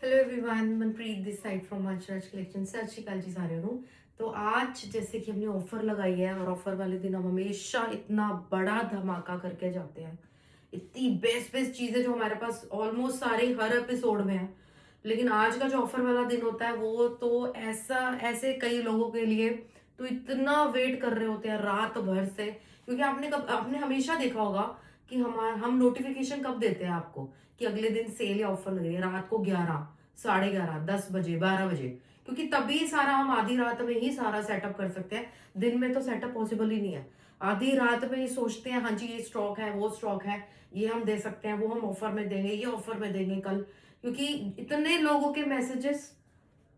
Hello everyone, Manpreet this side from Mansaraj collection. सत श्री अकाल जी साਰਿਆਂ ਨੂੰ। तो आज जैसे कि हमने ऑफर लगाई है और ऑफर वाले दिन हम हमेशा इतना बड़ा धमाका करके जाते हैं। इतनी बेस्ट बेस्ट चीजें जो हमारे पास ऑलमोस्ट सारे हर एपिसोड में है। लेकिन आज का जो ऑफर वाला दिन होता है वो तो ऐसा ऐसे कई लोगों के लिए तो इतना वेट कर रहे होते हैं रात भर से, क्योंकि आपने हमेशा देखा होगा कि हम नोटिफिकेशन कब देते हैं आपको कि अगले दिन सेल या ऑफर लग रही है रात को 11, 11:30, 10 बजे, 12 बजे, क्योंकि तभी सारा हम आधी रात में ही सारा सेटअप कर सकते हैं। दिन में तो सेटअप पॉसिबल ही नहीं है। आधी रात में ही सोचते हैं हाँ जी ये स्टॉक है, वो स्टॉक है, ये हम दे सकते हैं, वो हम ऑफर में देंगे, ये ऑफर में देंगे कल। क्योंकि इतने लोगों के मैसेजेस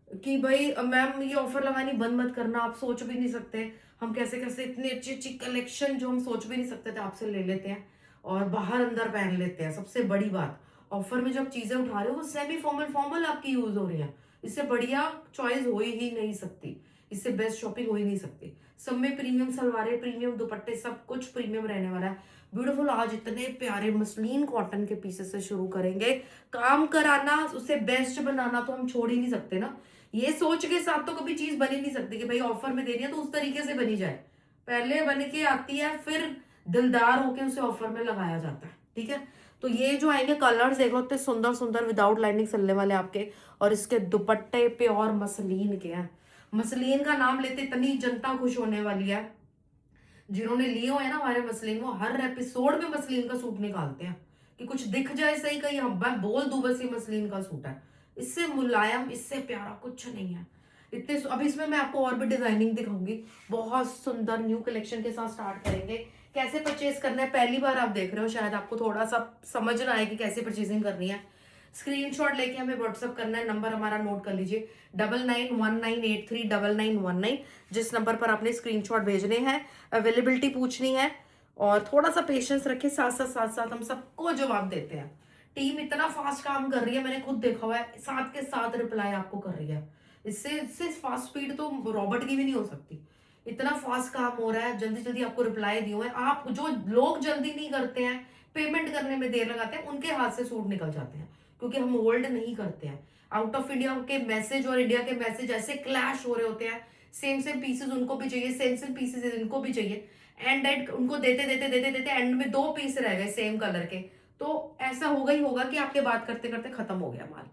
कि भाई मैम ये ऑफर लगानी बंद मत करना, आप सोच भी नहीं सकते हम कैसे कैसे इतनी अच्छी अच्छी कलेक्शन जो हम सोच भी नहीं सकते थे आपसे ले लेते हैं और बाहर अंदर पहन लेते हैं। सबसे बड़ी बात, ऑफर में जब चीजें उठा रहे हो वो सेमी फॉर्मल फॉर्मल आपकी यूज हो रही है। इससे बढ़िया चॉइस हो ही नहीं सकती, इससे बेस्ट शॉपिंग हो ही नहीं सकती। सब में प्रीमियम सलवारें, प्रीमियम दुपट्टे, सब कुछ प्रीमियम रहने वाला है। ब्यूटीफुल। आज इतने प्यारे मसलिन कॉटन के पीसेस से शुरू करेंगे। काम कराना, उसे बेस्ट बनाना तो हम छोड़ ही नहीं सकते ना। ये सोच के साथ तो कभी चीज बनी नहीं सकती कि भाई ऑफर में दे रही है तो उस तरीके से बनी जाए। पहले बन के आती है, फिर दिलदार होके उसे ऑफर में लगाया जाता है। ठीक है। तो ये जो आएंगे कलर्स देख लो, इतने सुंदर सुंदर विदाउट लाइनिंग चलने वाले आपके। और इसके दुपट्टे प्योर मसलीन के हैं। मसलीन का नाम लेते इतनी जनता खुश होने वाली है। जिन्होंने लिए हुए हैं ना हमारे मसलिन, वो हर एपिसोड में मसलिन का सूट निकालते हैं कि कुछ दिख जाए सही, कहीं हम मैं बोल दूं बस ये मसलिन का सूट है। इससे मुलायम, इससे प्यारा कुछ नहीं है। इतने अब इसमें मैं आपको और भी डिजाइनिंग दिखाऊंगी। बहुत सुंदर न्यू कलेक्शन के साथ स्टार्ट करेंगे। कैसे परचेज करना है, पहली बार आप देख रहे हो, शायद आपको थोड़ा सा समझ ना आए कि कैसे परचेजिंग करनी है। स्क्रीनशॉट लेके हमें व्हाट्सअप करना है। नंबर हमारा नोट कर लीजिए, 9919839919। जिस नंबर पर आपने स्क्रीनशॉट भेजने हैं, अवेलेबिलिटी पूछनी है और थोड़ा सा पेशेंस रखे, साथ साथ हम सबको जवाब देते हैं। टीम इतना फास्ट काम कर रही है, मैंने खुद देखा हुआ है, साथ के साथ रिप्लाई आपको कर रही है। इससे इससे फास्ट स्पीड तो रॉबर्ट की भी नहीं हो सकती। इतना फास्ट काम हो रहा है, जल्दी जल्दी आपको रिप्लाई दिए हुए हैं। आप जो लोग जल्दी नहीं करते हैं, पेमेंट करने में देर लगाते हैं, उनके हाथ से सूट निकल जाते हैं, क्योंकि हम होल्ड नहीं करते हैं। आउट ऑफ इंडिया के मैसेज और इंडिया के मैसेज ऐसे क्लैश हो रहे होते हैं। सेम सेम पीसेस उनको भी चाहिए, सेम सेम पीसेस इनको भी चाहिए। एंड एट उनको देते देते देते देते एंड में 2 पीस रह गए सेम कलर के। तो ऐसा होगा ही होगा कि आपके बात करते करते खत्म हो गया माल।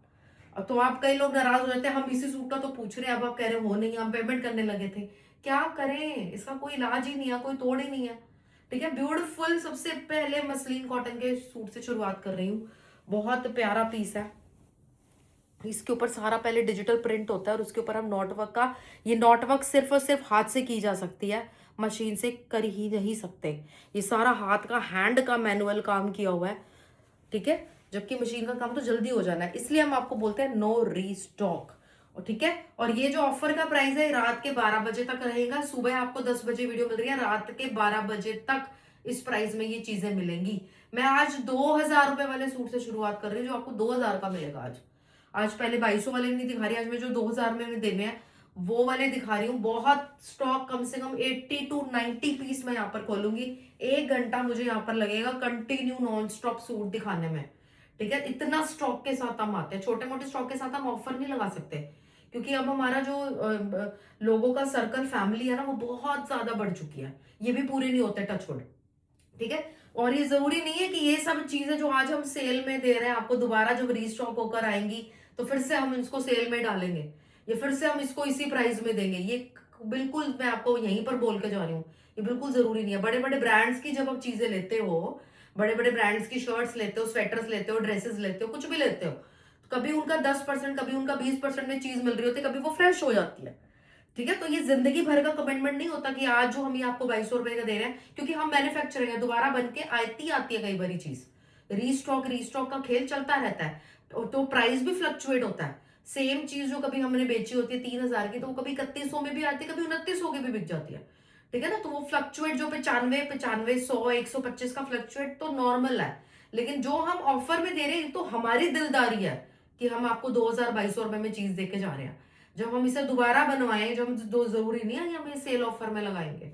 अब तो आप, कई लोग नाराज हो जाते हैं, हम इसी सूट का तो पूछ रहे हैं, अब आप कह रहे हो नहीं, हम पेमेंट करने लगे थे। क्या करें, इसका कोई इलाज ही नहीं है, कोई तोड़ ही नहीं है। ठीक है। ब्यूटीफुल। सबसे पहले मसलिन कॉटन के सूट से शुरुआत कर रही हूँ। बहुत प्यारा पीस है। इसके ऊपर सारा पहले डिजिटल प्रिंट होता है और उसके ऊपर हम नॉट वर्क का, ये नॉट वर्क सिर्फ और सिर्फ हाथ से की जा सकती है, मशीन से कर ही नहीं सकते। ये सारा हाथ का, हैंड का मैनुअल काम किया हुआ है। ठीक है। जबकि मशीन का काम तो जल्दी हो जाना है, इसलिए हम आपको बोलते हैं नो रीस्टॉक। और ठीक है। और ये जो ऑफर का प्राइस है रात के 12 बजे तक रहेगा। सुबह आपको 10 बजे वीडियो मिल रही है, रात के 12 बजे तक इस प्राइस में ये चीजें मिलेंगी। मैं आज 2000 रुपए वाले सूट से शुरुआत कर रही हूँ, जो आपको 2000 का मिलेगा आज। आज पहले 2200 वाले नहीं दिखा रही, आज मैं जो 2000 में देने हैं वो वाले दिखा रही हूँ। बहुत स्टॉक, कम से कम 80 to 90 पीस मैं यहाँ पर खोलूंगी। 1 घंटा मुझे यहाँ पर लगेगा कंटिन्यू नॉन स्टॉप सूट दिखाने में। ठीक है। इतना स्टॉक के साथ हम आते हैं, छोटे मोटे स्टॉक के साथ हम ऑफर नहीं लगा सकते, क्योंकि अब हमारा जो लोगों का सर्कल, फैमिली है ना, वो बहुत ज्यादा बढ़ चुकी है। ये भी पूरे नहीं होते, टचवुड। ठीक है। और ये जरूरी नहीं है कि ये सब चीजें जो आज हम सेल में दे रहे हैं आपको, दोबारा जब रीस्टॉक होकर आएंगी तो फिर से हम इसको सेल में डालेंगे, ये फिर से हम इसको इसी प्राइस में देंगे। ये बिल्कुल मैं आपको यहीं पर बोल के जा रही हूँ, ये बिल्कुल जरूरी नहीं है। बड़े बड़े ब्रांड्स की जब आप चीजें लेते हो, बड़े बड़े ब्रांड्स की शर्ट्स लेते हो, स्वेटर्स लेते हो, ड्रेसेस लेते हो, कुछ भी लेते हो, तो कभी उनका 10%, कभी उनका 20% में चीज मिल रही होती है, कभी वो फ्रेश हो जाती है। ठीक है। तो ये जिंदगी भर का कमिटमेंट नहीं होता कि आज जो हम ये आपको 2200 रुपए का दे रहे हैं, क्योंकि हम मैन्युफैक्चरिंग है, दोबारा बन के आती है कई बारी चीज। रीस्टॉक रीस्टॉक का खेल चलता रहता है। तो प्राइस भी फ्लक्चुएट होता है। सेम चीज जो कभी हमने बेची होती है 3000 की, तो वो कभी 3100 में भी आती है, कभी 2900 की भी बिक जाती है। ठीक है ना। तो वो फ्लक्चुएट जो 95, 100, 125 का फ्लक्चुएट तो नॉर्मल है। लेकिन जो हम ऑफर में दे रहे हैं तो हमारी दिलदारी है कि हम आपको 2200 में चीज देके जा रहे हैं। जब हम इसे दोबारा बनवाएं, जब हम दो, जरूरी नहीं है कि हम ये सेल ऑफर में लगाएंगे।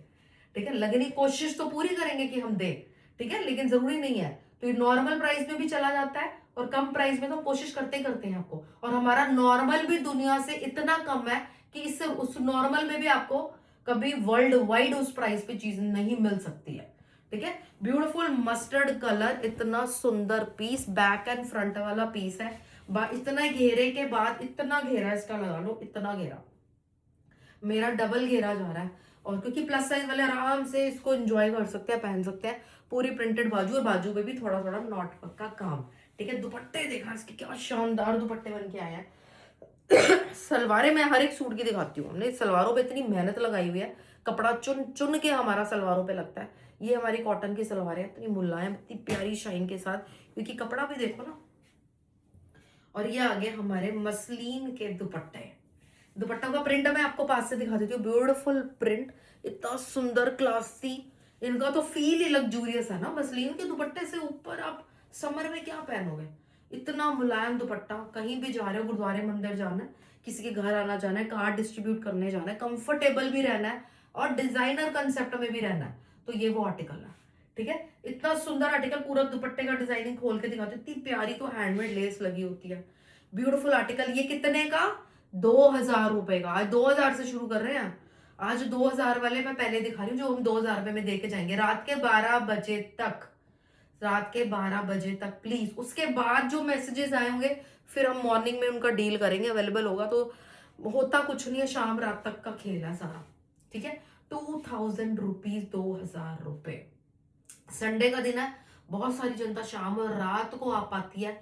ठीक है। लगनी कोशिश तो पूरी करेंगे कि हम दें। ठीक है। लेकिन जरूरी नहीं है। तो ये नॉर्मल प्राइस में भी चला जाता है और कम प्राइस में तो हम कोशिश करते ही करते हैं आपको, और हमारा नॉर्मल भी दुनिया से इतना कम है कि इससे उस नॉर्मल में भी आपको कभी वर्ल्ड वाइड उस प्राइस पे चीज नहीं मिल सकती है। ठीक है, ब्यूटीफुल मस्टर्ड कलर, इतना सुंदर पीस, बैक एंड फ्रंट वाला पीस है। इतना घेरे के बाद इतना घेरा इसका लगा लो, इतना घेरा, मेरा डबल घेरा जा रहा है। और क्योंकि प्लस साइज वाले आराम से इसको एंजॉय कर सकते हैं, पहन सकते हैं। पूरी प्रिंटेड बाजू, और बाजू पे भी थोड़ा थोड़ा नॉट वर्क का काम। ठीक है, दुपट्टे देखना इसके, क्या शानदार दुपट्टे बन के आए हैं। सलवारें मैं हर एक सूट की दिखाती हूँ, हमने सलवारों पे इतनी मेहनत लगाई हुई है, कपड़ा चुन चुन के हमारा सलवारों पे लगता है। ये हमारी कॉटन की सलवार है, इतनी मुलायम, इतनी प्यारी शाइन के साथ, क्योंकि कपड़ा भी देखो ना। और ये आगे हमारे मसलिन के दुपट्टे, दुपट्टा का प्रिंट मैं आपको पास से दिखा देती हूँ। ब्यूटीफुल प्रिंट, इतना सुंदर क्लासी, इनका तो फील ही लग्जूरियस है ना। मसलिन के दुपट्टे से ऊपर आप समर में क्या पहनोगे, इतना मुलायम दुपट्टा। कहीं भी जा रहे हो, गुरुद्वारे मंदिर जाना है, किसी के घर आना जाना है, कार्ड डिस्ट्रीब्यूट करने जाना है, कंफर्टेबल भी रहना है और डिजाइनर कंसेप्ट में भी रहना है, तो ये वो आर्टिकल है। ठीक है, इतना सुंदर आर्टिकल, पूरा दुपट्टे का डिजाइनिंग खोल के दिखाती हूँ, इतनी प्यारी, तो हैंडमेड लेस लगी होती है। Beautiful article. ये कितने का, 2000 रुपए का। आज 2000 से शुरू कर रहे हैं। आज 2000 वाले मैं पहले दिखा रही हूँ, जो हम 2000 रुपए में दे के जाएंगे रात के 12 बजे तक, रात के 12 बजे तक प्लीज। उसके बाद जो मैसेजेस आए होंगे फिर हम मॉर्निंग में उनका डील करेंगे, अवेलेबल होगा तो। होता कुछ नहीं है, शाम रात तक का खेल है सारा। ठीक है, 2000 रुपीज, 2000 रुपए। संडे का दिन है, बहुत सारी जनता शाम और रात को आ पाती है।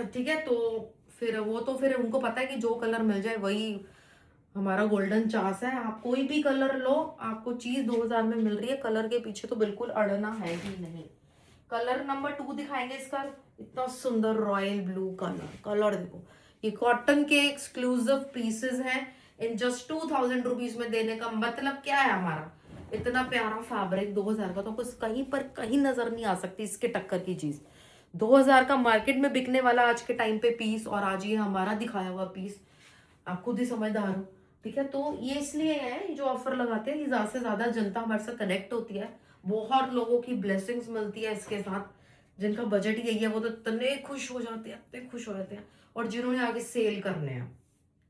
ठीक है, तो फिर वो तो फिर उनको पता है कि जो कलर मिल जाए वही हमारा गोल्डन चांस है। आप कोई भी कलर लो, आपको चीज 2000 में मिल रही है, कलर के पीछे तो बिल्कुल अड़ना है ही नहीं। कलर नंबर 2 दिखाएंगे इसका, इतना सुंदर रॉयल ब्लू कलर। कलर देखो, ये कॉटन के एक्सक्लूसिव पीसेस हैं। इन जस्ट 2000 रुपीज में देने का मतलब क्या है हमारा, इतना प्यारा फैब्रिक 2000 का तो कुछ कहीं पर कहीं नजर नहीं आ सकती इसके टक्कर की चीज। 2000 का मार्केट में बिकने वाला आज के टाइम पे पीस, और आज ये हमारा दिखाया हुआ पीस, आप खुद ही समझदार हो। ठीक है, तो ये इसलिए है जो ऑफर लगाते हैं, ज्यादा से ज्यादा जनता हमारे साथ कनेक्ट होती है, बहुत लोगों की ब्लेसिंग्स मिलती है इसके साथ। जिनका बजट ही यही है वो तो इतने खुश हो जाते हैं, इतने खुश हो जाते हैं, और जिन्होंने आगे सेल करने हैं।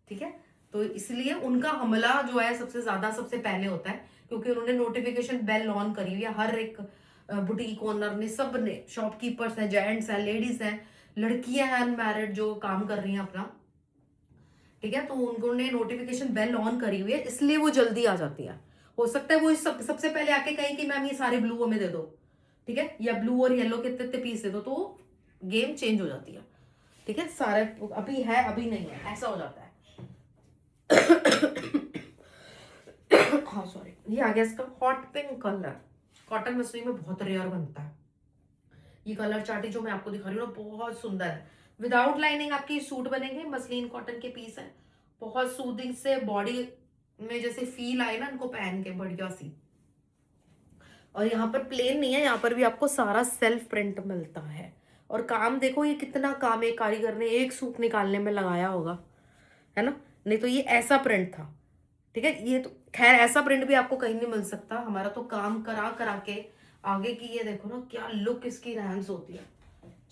ठीक है, तो इसलिए उनका हमला जो है सबसे ज्यादा सबसे पहले होता है, क्योंकि उन्होंने नोटिफिकेशन बेल ऑन करी हुई है। हर एक बुटीक ओनर ने, सब ने, शॉपकीपर्स हैं, जेंट्स हैं, लेडीज हैं, लड़कियां हैं अनमैरिड जो काम कर रही हैं अपना। ठीक है, तो उन्होंने नोटिफिकेशन बेल ऑन करी हुई है, इसलिए वो जल्दी आ जाती है। हो सकता है वो सबसे पहले आके कहीं कि मैम ये सारे ब्लू हमें दे दो, ठीक है, या ब्लू और येलो के इतने पीस दे दो, तो गेम चेंज हो जाती है। ठीक है, सारे अभी है अभी नहीं है, ऐसा हो जाता है। हाँ सॉरी, ये आ गया इसका hot pink colour. Cotton muslin में बहुत रेयर बनता है ये कलर चार्ट, जो मैं आपको दिखा रही हूँ ना, बहुत सुंदर है। विदाउट लाइनिंग आपकी सूट बनेंगे, मसलिन कॉटन के पीस है, बहुत सूदिंग से बॉडी में जैसे फील आए ना इनको पहन के, बढ़िया सी। और यहाँ पर प्लेन नहीं है, यहाँ पर भी आपको सारा सेल्फ प्रिंट मिलता है। और काम देखो, ये कितना काम एक कारीगर ने एक सूट निकालने में लगाया होगा, है ना। नहीं तो ये ऐसा प्रिंट था। ठीक है, ये तो खैर ऐसा प्रिंट भी आपको कहीं नहीं मिल सकता, हमारा तो काम करा करा के आगे की ये देखो ना क्या लुक इसकी इनहैंस होती है।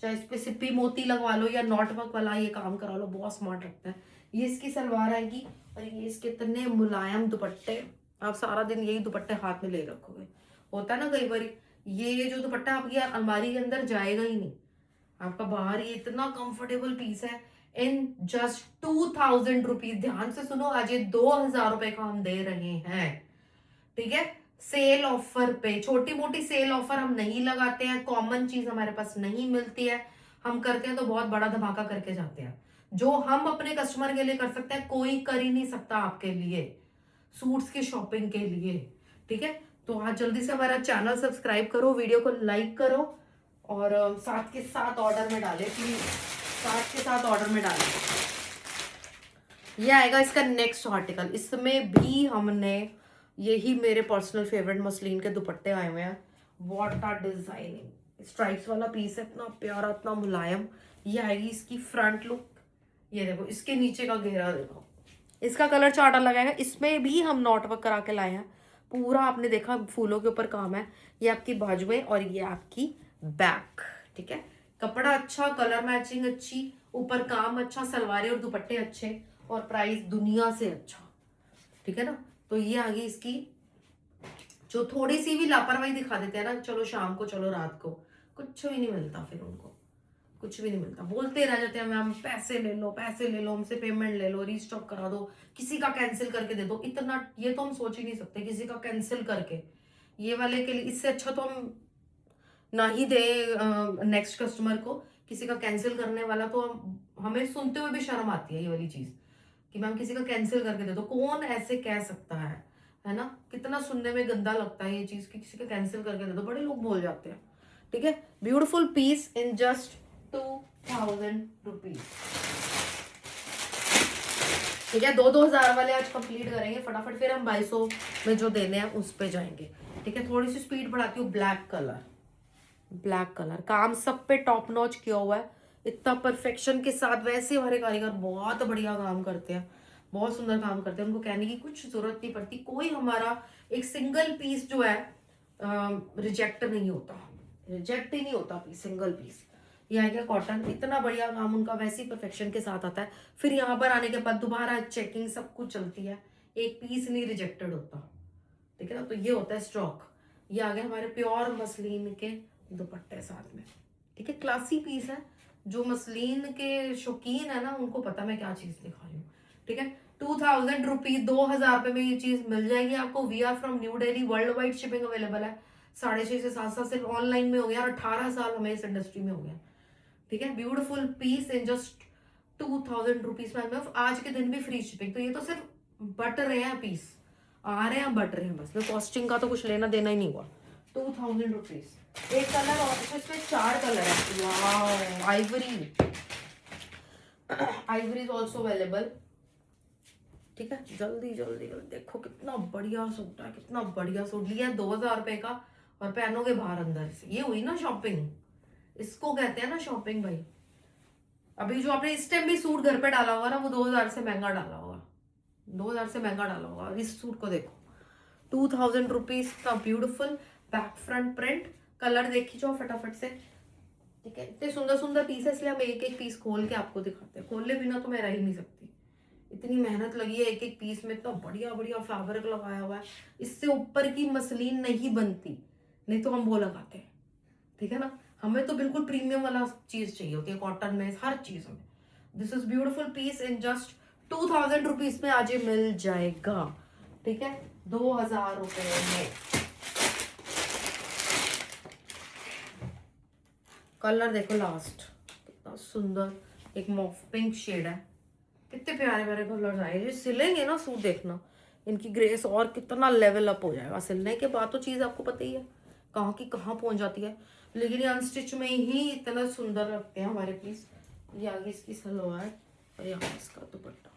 चाहे इस पे सिप्पी मोती लगवा लो या नॉट वर्क वाला ये काम करा लो, बहुत स्मार्ट लगता है। ये इसकी सलवार आएगी, और ये इसके इतने मुलायम दुपट्टे, आप सारा दिन यही दुपट्टे हाथ में ले रखोगे। होता है ना कई बार, ये जो दुपट्टा आपकी अलमारी के अंदर जाएगा ही नहीं आपका बाहर। ये इतना कंफर्टेबल पीस है, इन जस्ट 2000 रुपीज। ध्यान से सुनो, आज ये 2000 रुपए का हम दे रहे हैं। ठीक है, सेल ऑफर पे, छोटी मोटी सेल ऑफर हम नहीं लगाते हैं, कॉमन चीज हमारे पास नहीं मिलती है। हम करते हैं तो बहुत बड़ा धमाका करके जाते हैं। जो हम अपने कस्टमर के लिए कर सकते हैं कोई कर ही नहीं सकता आपके लिए, सूट्स की शॉपिंग के लिए। ठीक है, तो आज जल्दी से हमारा चैनल सब्सक्राइब करो, वीडियो को लाइक करो, और साथ के साथ ऑर्डर में डालें प्लीज, साथ के साथ ऑर्डर में डालें। ये आएगा इसका नेक्स्ट आर्टिकल, इसमें भी हमने यही मेरे पर्सनल फेवरेट मसलिन के दुपट्टे आए हुए हैं। व्हाट आर डिजाइनिंग, स्ट्राइप्स वाला पीस है, इतना प्यारा, इतना मुलायम। ये आएगी इसकी फ्रंट लुक, ये देखो इसके नीचे का घेरा देखो, इसका कलर चार्ट अलग आएगा। इसमें भी हम नॉट वर्क करा के लाए हैं, पूरा आपने देखा फूलों के ऊपर काम है। ये आपकी बाजुएं और ये आपकी बैक। ठीक है, कपड़ा अच्छा, कलर मैचिंग अच्छी, ऊपर काम अच्छा, सलवारें और दुपट्टे अच्छे, और प्राइस दुनिया से अच्छा। ठीक है ना। तो ये आ गई इसकी। जो थोड़ी सी भी लापरवाही दिखा देते हैं ना, चलो शाम को, चलो रात को, कुछ भी नहीं मिलता फिर उनको, कुछ भी नहीं मिलता। बोलते रह जाते हैं मैम पैसे ले लो, पैसे ले लो, हमसे पेमेंट ले लो, रीस्टॉक करा दो, किसी का कैंसिल करके दे दो। इतना ये तो हम सोच ही नहीं सकते, किसी का कैंसिल करके। ये वाले के लिए इससे अच्छा तो हम ना ही दे नेक्स्ट कस्टमर को। किसी का कैंसिल करने वाला तो हमें सुनते हुए भी शर्म आती है ये वाली चीज, कि मैम किसी का कैंसिल करके दे दो। कौन ऐसे कह सकता है ना। कितना सुनने में गंदा लगता है ये चीज कि किसी का कैंसिल करके दे दो, बड़े लोग बोल जाते हैं। ठीक है, beautiful piece in just 2000 rupees. ठीक है, 2-2 हजार वाले आज कंप्लीट करेंगे फटाफट, फिर हम 2200 में जो देने हैं उस पे जाएंगे। ठीक है, थोड़ी सी स्पीड बढ़ाती हूँ। ब्लैक कलर, ब्लैक कलर, काम सब पे टॉप नॉच किया हुआ है, इतना परफेक्शन के साथ। वैसे हमारे कारीगर बहुत बढ़िया काम करते हैं, बहुत सुंदर काम करते हैं, उनको कहने की कुछ जरूरत नहीं पड़ती। कोई हमारा एक सिंगल पीस जो है रिजेक्ट नहीं होता, रिजेक्ट ही नहीं होता पीस, सिंगल पीस। ये आ गया कॉटन, इतना बढ़िया काम उनका वैसे ही परफेक्शन के साथ आता है। फिर यहाँ पर आने के बाद दोबारा चेकिंग सब कुछ चलती है, एक पीस नहीं रिजेक्टेड होता। ठीक है ना, तो ये होता है स्टॉक। ये आ गया हमारे प्योर मसलिन के दुपट्टे साथ में। ठीक है, क्लासी पीस है, जो मसलिन के शौकीन है ना उनको पता मैं क्या चीज दिखा रही हूँ। ठीक है, 2000 रुपीज, 2000 में ये चीज मिल जाएगी आपको। We are from New Delhi, world wide shipping available है। 6.5 से 7 साल सिर्फ ऑनलाइन में हो गया, और 18 साल हमें इस इंडस्ट्री में हो गया। ठीक है, beautiful piece in just 2000 rupees में। आज के दिन भी फ्री शिपिंग। तो ये तो सिर्फ बट रहे हैं पीस, आ रहे हैं बट रहे हैं बस में, कॉस्टिंग का तो कुछ लेना देना ही नहीं हुआ। 2000 रुपीज। एक कलर और, इसमें 4 कलर है। वाह, Ivory, Ivory is also available. ठीक है, जल्दी जल्दी जल्दी देखो कितना बढ़िया सूट है, कितना बढ़िया सूट लिया है 2000 रुपए का, और पहनोगे बाहर अंदर से। ये हुई ना शॉपिंग, इसको कहते हैं ना शॉपिंग भाई। अभी जो आपने इस टाइम भी सूट घर पे डाला होगा ना, वो 2000 से महंगा डाला होगा, 2000 से महंगा डाला होगा। इस सूट को देखो, 2000 रुपीज का beautiful back front print. Colour देखी जाओ फटाफट से। ठीक है, इतने सुंदर सुंदर पीस है, इसलिए हम एक एक पीस खोल के आपको दिखाते हैं। खोलने बिना तो मैं रह ही नहीं सकती, इतनी मेहनत लगी है एक एक पीस में, इतना बढ़िया बढ़िया फैब्रिक लगाया हुआ है। इससे ऊपर की मसलीन नहीं बनती, नहीं तो हम वो लगाते हैं। ठीक है ना, हमें तो बिल्कुल प्रीमियम वाला चीज चाहिए होती है कॉटन में, हर चीज में। This is beautiful piece in just 2000 rupees में आज ये मिल जाएगा। ठीक है, 2000 रुपए में। कलर देखो लास्ट, कितना सुंदर, एक मॉफ पिंक शेड है। कितने प्यारे प्यारे कलर्स आए। ये सिलेंगे ना सूट, देखना इनकी ग्रेस और कितना लेवल अप हो जाएगा। सिलने के बाद तो चीज आपको पता ही है कहाँ की कहाँ पहुंच जाती है, लेकिन ये अनस्टिच में ही इतना सुंदर लगते हैं हमारे पीस। ये आगे इसकी सलवार और यहाँ इसका दुपट्टा।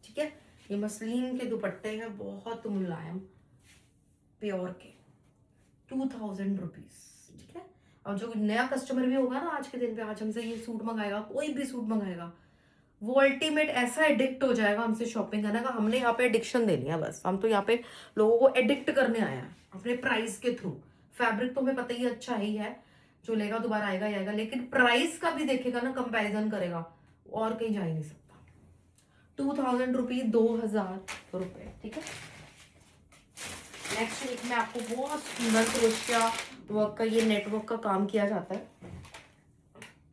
ठीक है, ये मसलिन के दुपट्टे हैं, बहुत मुलायम, प्योर के, 2000 रुपीज। ठीक है, और जो नया कस्टमर भी होगा ना आज के दिन पे, आज हमसे ये सूट मंगाएगा, कोई भी सूट मंगाएगा, वो अल्टीमेट ऐसा एडिक्ट हो जाएगा हमसे शॉपिंग करने का। हमने यहाँ पे एडिक्शन देनी है बस, हम तो यहाँ पे लोगों को एडिक्ट करने आए हैं अपने प्राइस के थ्रू। फैब्रिक तो हमें पता ही अच्छा ही है, जो लेगा दोबारा आएगा ही आएगा, लेकिन प्राइस का भी देखेगा ना, कंपैरिजन करेगा, और कहीं जा ही नहीं सकता। 2000 रुपीज, 2000 रुपए। ठीक है, नेक्स्ट वीक में आपको बहुत सुंदर क्रोशिया वर्क का, ये नेटवर्क का काम किया जाता है।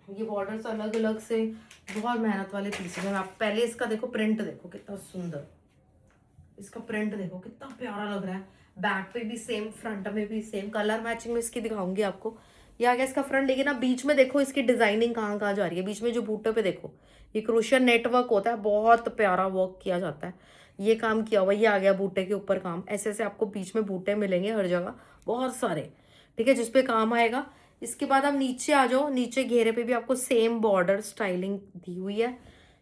ये बॉर्डर्स अलग अलग से, बहुत मेहनत वाले पीसेस हैं। आप पहले इसका देखो प्रिंट, देखो कितना सुंदर, इसका प्रिंट देखो कितना प्यारा लग रहा है। बैक पे भी सेम, फ्रंट में भी सेम, कलर मैचिंग में इसकी दिखाऊंगी आपको। ये आ गया इसका फ्रंट, लेकिन आप बीच में देखो इसकी डिजाइनिंग कहाँ कहाँ जा रही है। बीच में जो बूटे पे देखो, ये क्रोशिया नेटवर्क होता है, बहुत प्यारा वर्क किया जाता है, ये काम किया हुआ। ये आ गया बूटे के ऊपर काम, ऐसे ऐसे आपको बीच में बूटे मिलेंगे हर जगह, बहुत सारे। ठीक है, जिसपे काम आएगा। इसके बाद आप नीचे आ जाओ, नीचे घेरे पे भी आपको सेम बॉर्डर स्टाइलिंग दी हुई है।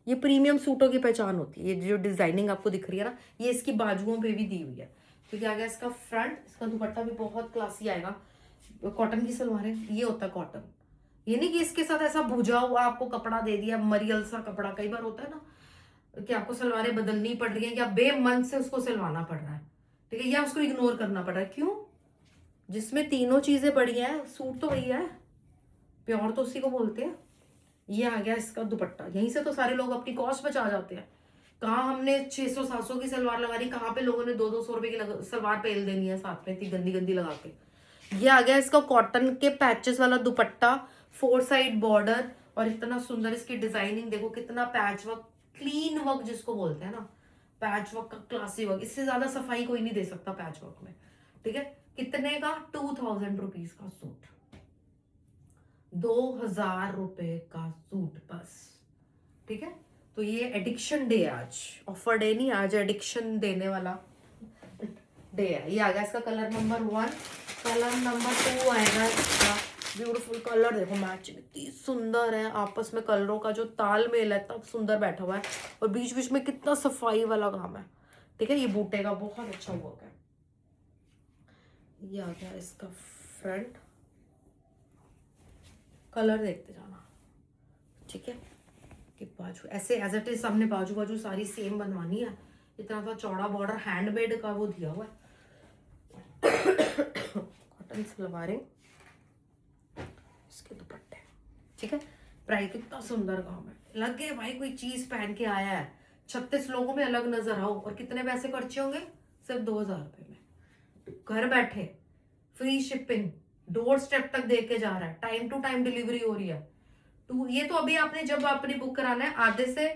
ये प्रीमियम सूटों की पहचान होती है, ये जो डिजाइनिंग आपको दिख रही है ना, ये इसकी बाजुओं पे भी दी हुई है। तो क्या आ गया इसका फ्रंट, इसका दुपट्टा भी बहुत क्लासी आएगा। कॉटन की सलवार है, ये होता है कॉटन। ये नहीं कि इसके साथ ऐसा भुजा हुआ आपको कपड़ा दे दिया, मरियल सा कपड़ा। कई बार होता है ना कि आपको सलवारें बदलनी पड़ रही है, या बेमन से उसको सिलवाना पड़ रहा है। ठीक है, या उसको इग्नोर करना पड़ रहा है। क्यों? जिसमें तीनों चीजें बढ़िया है, सूट तो वही है। प्योर तो उसी को बोलते हैं। ये आ गया इसका दुपट्टा। यहीं से तो सारे लोग अपनी कॉस्ट बचा जाते हैं। कहाँ हमने 600-700 की सलवार लगा रही, कहाँ पे लोगों ने 200-200 रुपए की सलवार पहन देनी है साथ में, इतनी गंदी गंदी लगा के। ये आ गया इसका कॉटन के पैचेस वाला दुपट्टा, 4 साइड बॉर्डर, और इतना सुंदर इसकी डिजाइनिंग देखो, कितना पैच वर्क, क्लीन वर्क जिसको बोलते हैं ना, पैच वर्क का क्लासी वर्क। इससे ज्यादा सफाई कोई नहीं दे सकता पैच वर्क में। ठीक है, कितने का? 2000 रुपीज का सूट, 2000 रुपए का सूट बस। ठीक है, तो ये एडिक्शन डे, आज ऑफर डे नहीं, आज एडिक्शन देने वाला डे है। ये आ गया इसका कलर नंबर 1। कलर नंबर 2 आएगा इसका, ब्यूटीफुल कलर देखो, मैचिंग इतनी सुंदर है, आपस में कलरों का जो तालमेल है तब सुंदर बैठा हुआ है, और बीच बीच में कितना सफाई वाला काम है। ठीक है, ये बूटे का बहुत अच्छा वर्क है। ये आ गया इसका फ्रंट, कलर देखते जाना। ठीक है, कि बाजू ऐसे एज इट इज सामने बाजू बाजू सारी सेम बनवानी है। इतना सा चौड़ा बॉर्डर हैंडमेड का वो दिया हुआ है। कॉटन सलवारें, इसके दुपट्टे। ठीक है, प्राइस कितना सुंदर काम है, लगे भाई कोई चीज पहन के आया है, 36 लोगों में अलग नजर आओ। और कितने पैसे खर्चे होंगे? सिर्फ 2000 रुपए में, घर बैठे, फ्री शिपिंग, डोर स्टेप तक दे के जा रहा है, टाइम टू टाइम डिलीवरी हो रही है। तो ये तो अभी आपने जब आपने बुक कराना है, आधे से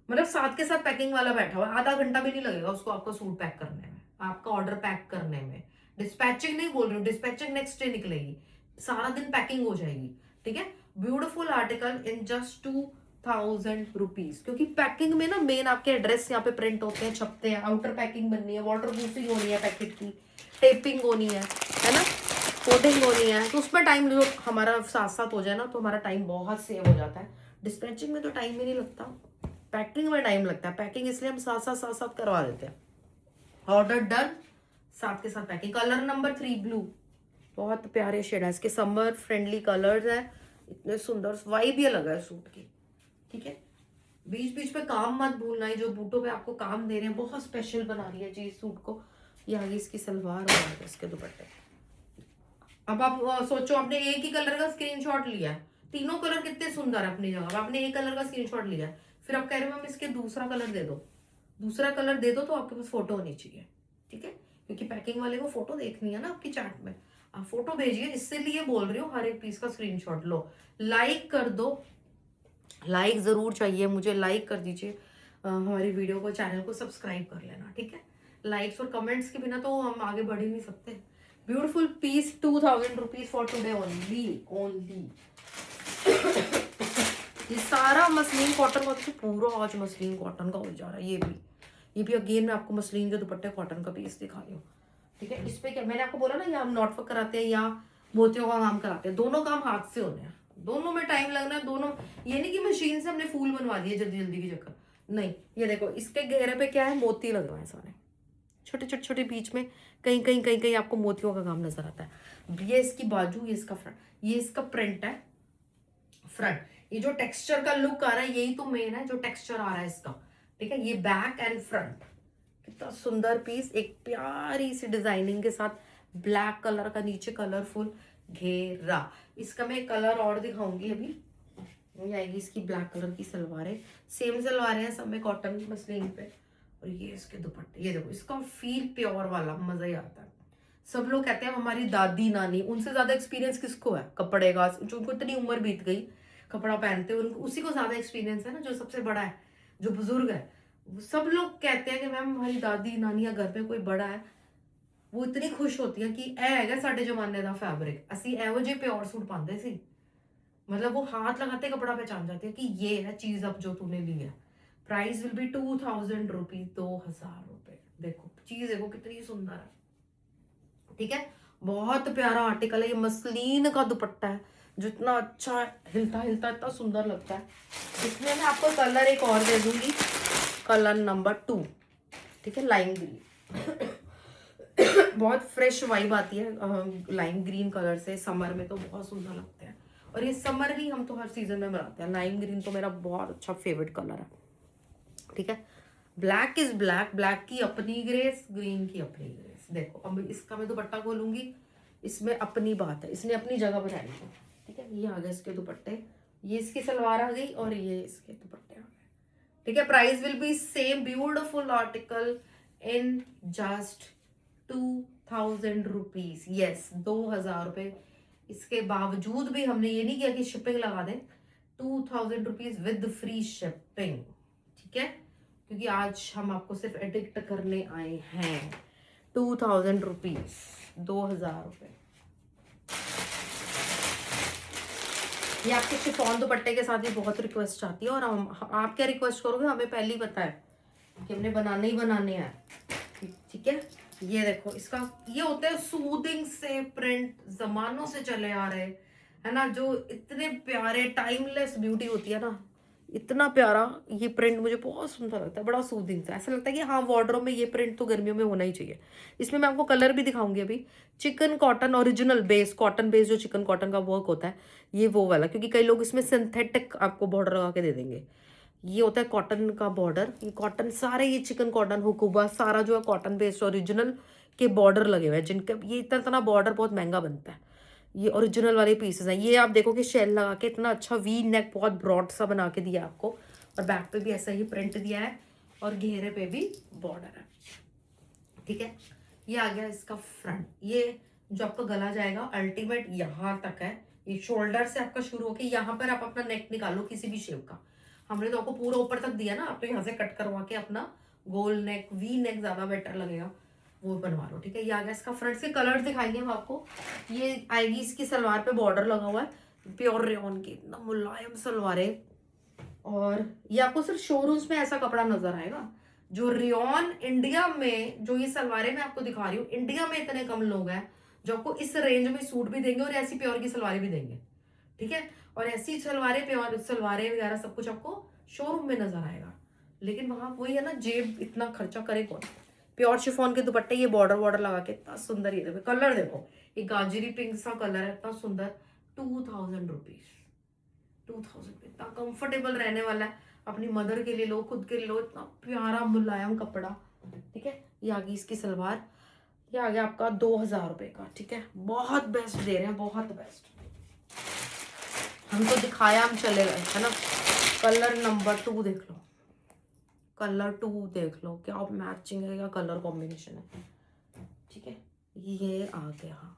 मतलब साथ के साथ पैकिंग वाला बैठा हुआ है, आधा घंटा भी नहीं लगेगा उसको आपका सूट पैक करने में, आपका ऑर्डर पैक करने में। डिस्पैचिंग नहीं बोल रही हूँ, डिस्पैचिंग नेक्स्ट डे निकलेगी, सारा दिन पैकिंग हो जाएगी। ठीक है, beautiful article in just 2000 rupees. क्योंकि पैकिंग में ना मेन आपके एड्रेस यहाँ पे प्रिंट होते हैं, छपते हैं, आउटर पैकिंग बननी है, वाटर प्रूफिंग होनी है पैकेट की, टेपिंग होनी है ना, कोटिंग होनी है, तो उसमें टाइम जो हमारा साथ साथ हो जाए ना तो हमारा टाइम बहुत सेव हो जाता है। डिस्पैचिंग में तो टाइम ही नहीं लगता, पैकिंग में टाइम लगता है। पैकिंग इसलिए हम साथ करवा देते हैं। ऑर्डर डन, साथ के साथ पैकिंग। कलर नंबर 3 ब्लू, बहुत प्यारे शेड है इसके, समर फ्रेंडली कलर्स है, इतने सुंदर, वाइब ये लगा है सूट की। ठीक है, बीच बीच में काम मत भूलना है, जो बूटों पे आपको काम दे रहे हैं बहुत स्पेशल बना रही है जी सूट को। ये आगे इसकी सलवार और इसके दुपट्टे। अब आप सोचो, आपने एक ही कलर का स्क्रीनशॉट लिया है, तीनों कलर कितने सुंदर है अपनी जगह, आपने एक कलर का स्क्रीनशॉट लिया है, फिर आप कह रहे हो मैम इसके दूसरा कलर दे दो, दूसरा कलर दे दो, तो आपके पास फोटो होनी चाहिए। ठीक है, क्योंकि पैकिंग वाले को फोटो देखनी है ना आपकी चैट में, आप फोटो भेजिए, इसलिए बोल रही हूँ हर एक पीस का स्क्रीनशॉट लो, लाइक कर दो, लाइक जरूर चाहिए मुझे, लाइक कर दीजिए हमारी वीडियो को, चैनल को सब्सक्राइब कर लेना। ठीक है, लाइक्स और कमेंट्स के बिना तो हम आगे बढ़ ही नहीं सकते। Beautiful piece, 2000 rupees for today only. ये सारा मसलिन कॉटन का, तो पूरा आज मसलिन कॉटन का हो जा रहा है। ये भी अगेन मैं आपको मसलिन के दुपट्टे कॉटन का पीस दिखा रही हूँ। ठीक है, इस पे क्या मैंने आपको बोला ना, या हम नॉट वर्क कराते हैं या मोतियों का काम कराते हैं, दोनों काम हाथ से होने हैं, दोनों में टाइम लगना है, दोनों। ये नहीं कि मशीन से हमने फूल बनवा दिए जल्दी जल्दी की चक्कर, नहीं। ये देखो इसके घेरे पे क्या है, मोती लग रहे हैं सारे, छोटे बीच में कहीं आपको मोतियों का काम नजर आता है। ये इसकी बाजू, ये इसका फ्रंट, ये इसका प्रिंट है फ्रंट। ये जो टेक्सचर का लुक आ रहा है यही तो मेन है, जो टेक्सचर आ रहा है इसका। ठीक है, ये बैक एंड फ्रंट, कितना सुंदर पीस, एक प्यारी सी डिजाइनिंग के साथ, ब्लैक कलर का नीचे कलरफुल घेरा। इसका मैं कलर और दिखाऊंगी अभी। ये आएगी इसकी ब्लैक कलर की सलवारें, सेम सलवारें हैं सब में कॉटन मसलिन पे, और ये इसके दुपट्टे। ये देखो इसका फील प्योर वाला, मजा ही आता है। सब लोग कहते हैं हमारी दादी नानी, उनसे ज्यादा एक्सपीरियंस किसको है कपड़े का, जो उनको इतनी उम्र बीत गई कपड़ा पहनते हुए, उसी को ज्यादा एक्सपीरियंस है ना, जो सबसे बड़ा है, जो बुजुर्ग है। सब लोग कहते हैं कि मैम हमारी दादी नानी या घर पे कोई बड़ा है, वो इतनी खुश होती है कि ए हैगा साडे जमाने का फैब्रिक, असी एहो जे प्योर सूट पाते सी, मतलब वो हाथ लगाते कपड़ा पहचान जाते हैं कि ये है चीज अब जो तूने ली है। प्राइस विल बी 2000 रुपीज, 2000 रुपए। देखो चीज देखो कितनी सुंदर है। ठीक है, बहुत प्यारा आर्टिकल है, ये मसलिन का दुपट्टा है जो इतना अच्छा हिलता इतना सुंदर लगता है। इसमें मैं आपको कलर एक और दे दूंगी, कलर नंबर 2। ठीक है, लाइम ग्रीन। बहुत फ्रेश वाइब आती है लाइम ग्रीन कलर से, समर में तो बहुत सुंदर लगता है, और ये समर भी हम तो हर सीजन में बनाते हैं। लाइम ग्रीन तो मेरा बहुत अच्छा फेवरेट कलर है। ठीक है, ब्लैक इज ब्लैक, ब्लैक की अपनी ग्रेस, ग्रीन की अपनी ग्रेस। देखो अब इसका मैं दुपट्टा खोलूंगी, इसमें अपनी बात है, इसने अपनी जगह बनाई है। ठीक है, ये आ गए इसके दुपट्टे, ये इसकी सलवार आ गई और ये इसके दुपट्टे आ गए। ठीक है, price will be same, beautiful article in just 2000 rupees. Yes, 2000 रुपये। इसके बावजूद भी हमने ये नहीं किया कि शिपिंग लगा दें, 2000 रुपीज विद फ्री शिपिंग। ठीक है, क्योंकि आज हम आपको सिर्फ एडिक्ट करने आए हैं। 2000 रुपीज, 2000 रुपये। ये आपके शिफॉन दुपट्टे के साथ ही बहुत रिक्वेस्ट आती है, और आप क्या रिक्वेस्ट करोगे हमें पहले ही पता है कि हमने बनाने ही बनाने हैं। ठीक है, ये देखो इसका ये होते हैं सूदिंग से प्रिंट, जमानों से चले आ रहे है ना, जो इतने प्यारे टाइमलेस ब्यूटी होती है ना, इतना प्यारा ये प्रिंट मुझे बहुत सुंदर लगता है, बड़ा सूदिंग सा, ऐसा लगता है कि हाँ वार्डरोब में ये प्रिंट तो गर्मियों में होना ही चाहिए। इसमें मैं आपको कलर भी दिखाऊंगी अभी। Chicken cotton original base, cotton base जो चिकन कॉटन का वर्क होता है, ये वो वाला, क्योंकि कई लोग इसमें सिंथेटिक आपको बॉर्डर लगा के दे देंगे। ये होता है कॉटन का बॉर्डर, ये कॉटन सारे, ये चिकन कॉटन हुकुबा सारा जो है कॉटन बेस्ड ओरिजिनल के बॉर्डर लगे हुए हैं, जिनका ये इतना इतना बॉर्डर बहुत महंगा बनता है। ये ओरिजिनल वाले पीसेस हैं। ये आप देखो कि शेल लगा के इतना अच्छा वी नेक बहुत ब्रॉड सा बना के दिया आपको, और बैक पे भी ऐसा ही प्रिंट दिया है, और घेरे पे भी बॉर्डर है। ठीक है, ये आ गया इसका फ्रंट। ये जो आपका गला जाएगा अल्टीमेट यहाँ तक है, ये शोल्डर से आपका शुरू होके यहाँ पर आप अपना नेक निकालो किसी भी शेप का। हमने तो आपको पूरा ऊपर तक दिया ना, आप तो यहाँ से कट करवा के अपना गोल नेक, वी नेक ज्यादा बेटर लगेगा, वो बनवा लो। ठीक है, ये आ गया इसका फ्रंट से। कलर दिखाएंगे हम आपको। ये आएगी इसकी सलवार पे बॉर्डर लगा हुआ है प्योर रेयन की, इतना मुलायम सलवार है, और ये आपको सिर्फ शोरूम्स में ऐसा कपड़ा नजर आएगा। जो रेयन इंडिया में, जो ये सलवारें मैं आपको दिखा रही हूँ, इंडिया में इतने कम लोग हैं जो आपको इस रेंज में सूट भी देंगे और ऐसी प्योर की सलवारें भी देंगे। ठीक है, और ऐसी सलवारें, प्योर सलवारें वगैरह सब कुछ आपको शोरूम में नजर आएगा, लेकिन वहां वही है ना, जेब इतना खर्चा करे कौन। प्योर शिफॉन के दुपट्टे, ये बॉर्डर बॉर्डर लगा के इतना सुंदर, ये देखो कलर देखो, ये गाजरी पिंक सा कलर है, इतना सुंदर। 2000 रुपीज, 2000, इतना कंफर्टेबल रहने वाला है। अपनी मदर के लिए लो, खुद के लिए लो, इतना प्यारा मुलायम कपड़ा। ठीक है, ये आ गई इसकी सलवार, ये आ गया आपका 2000 रुपये का। ठीक है, बहुत बेस्ट दे रहे हैं, बहुत बेस्ट। हमको दिखाया, हम चले गए, है ना। कलर नंबर 2 देख लो, कलर 2 देख लो, क्या मैचिंग है, क्या कलर कॉम्बिनेशन है। ठीक है, ये आ गया।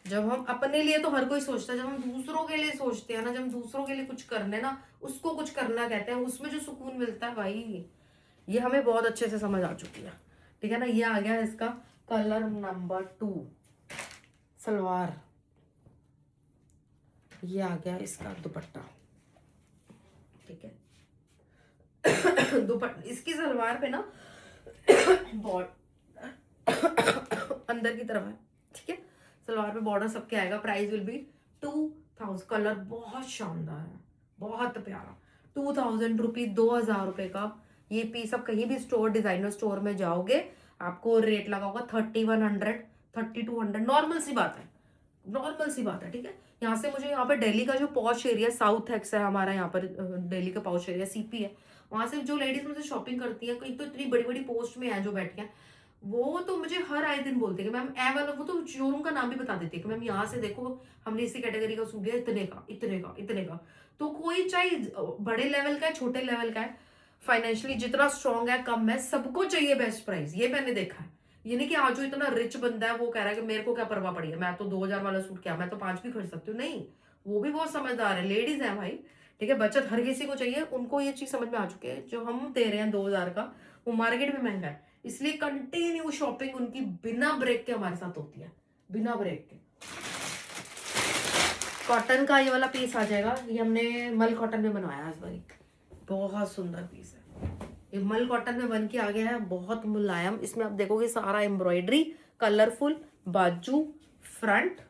जब हम अपने लिए तो हर कोई सोचता है, जब हम दूसरों के लिए सोचते हैं ना, जब हम दूसरों के लिए कुछ करने ना, उसको कुछ करना कहते हैं, उसमें जो सुकून मिलता है भाई, ये हमें बहुत अच्छे से समझ आ चुकी है। ठीक है ना, ये आ गया इसका कलर नंबर 2 सलवार, ये आ गया इसका दुपट्टा। ठीक है, दुपट्टा इसकी सलवार पे ना अंदर की तरफ है। ठीक है, सलवार पे बॉर्डर सबके आएगा। Price will be 2000। कलर बहुत शानदार है, बहुत प्यारा। 2000 रुपीज, 2000 रुपये का ये पीस। आप कहीं भी स्टोर, डिजाइनर स्टोर में जाओगे, आपको रेट लगा होगा 3100, 3200। नॉर्मल सी बात है, नॉर्मल सी बात है। ठीक है, यहाँ से मुझे, यहाँ पे दिल्ली का जो पॉश एरिया साउथ एक्स है हमारा, यहाँ पर दिल्ली का पॉश एरिया सीपी है, वहां से जो लेडीज मुझे शॉपिंग करती है, एक तो इतनी बड़ी बड़ी पोस्ट में है जो बैठी है, वो तो मुझे हर आए दिन बोलते हैं कि मैम ए वाला, वो तो शोरूम का नाम भी बता देते हैं कि मैम यहाँ से देखो, हमने इसी कैटेगरी का सूट लिया, इतने का, इतने का, इतने का। तो कोई चाहे बड़े लेवल का है, छोटे लेवल का है, फाइनेंशियली जितना स्ट्रांग है, कम है, सबको चाहिए बेस्ट प्राइस। ये मैंने देखा है। ये नहीं कि आज जो इतना रिच बंदा है वो कह रहा है कि मेरे को क्या परवाह पड़ी है, मैं तो 2000 वाला सूट, क्या मैं तो 5 भी खरीद सकती हूँ। नहीं, वो भी बहुत समझदार है, लेडीज है भाई। ठीक है, बचत हर किसी को चाहिए, उनको ये चीज समझ में आ चुकी है। जो हम दे रहे हैं 2000 का, वो मार्केट में महंगा है, इसलिए कंटिन्यू शॉपिंग उनकी बिना ब्रेक के हमारे साथ होती है, बिना ब्रेक के। कॉटन का ये वाला पीस आ जाएगा, ये हमने मल कॉटन में बनवाया इस बारी, बहुत सुंदर पीस है। ये मल कॉटन में बन के आ गया है, बहुत मुलायम। इसमें आप देखोगे सारा एम्ब्रॉयडरी, कलरफुल बाजू, फ्रंट।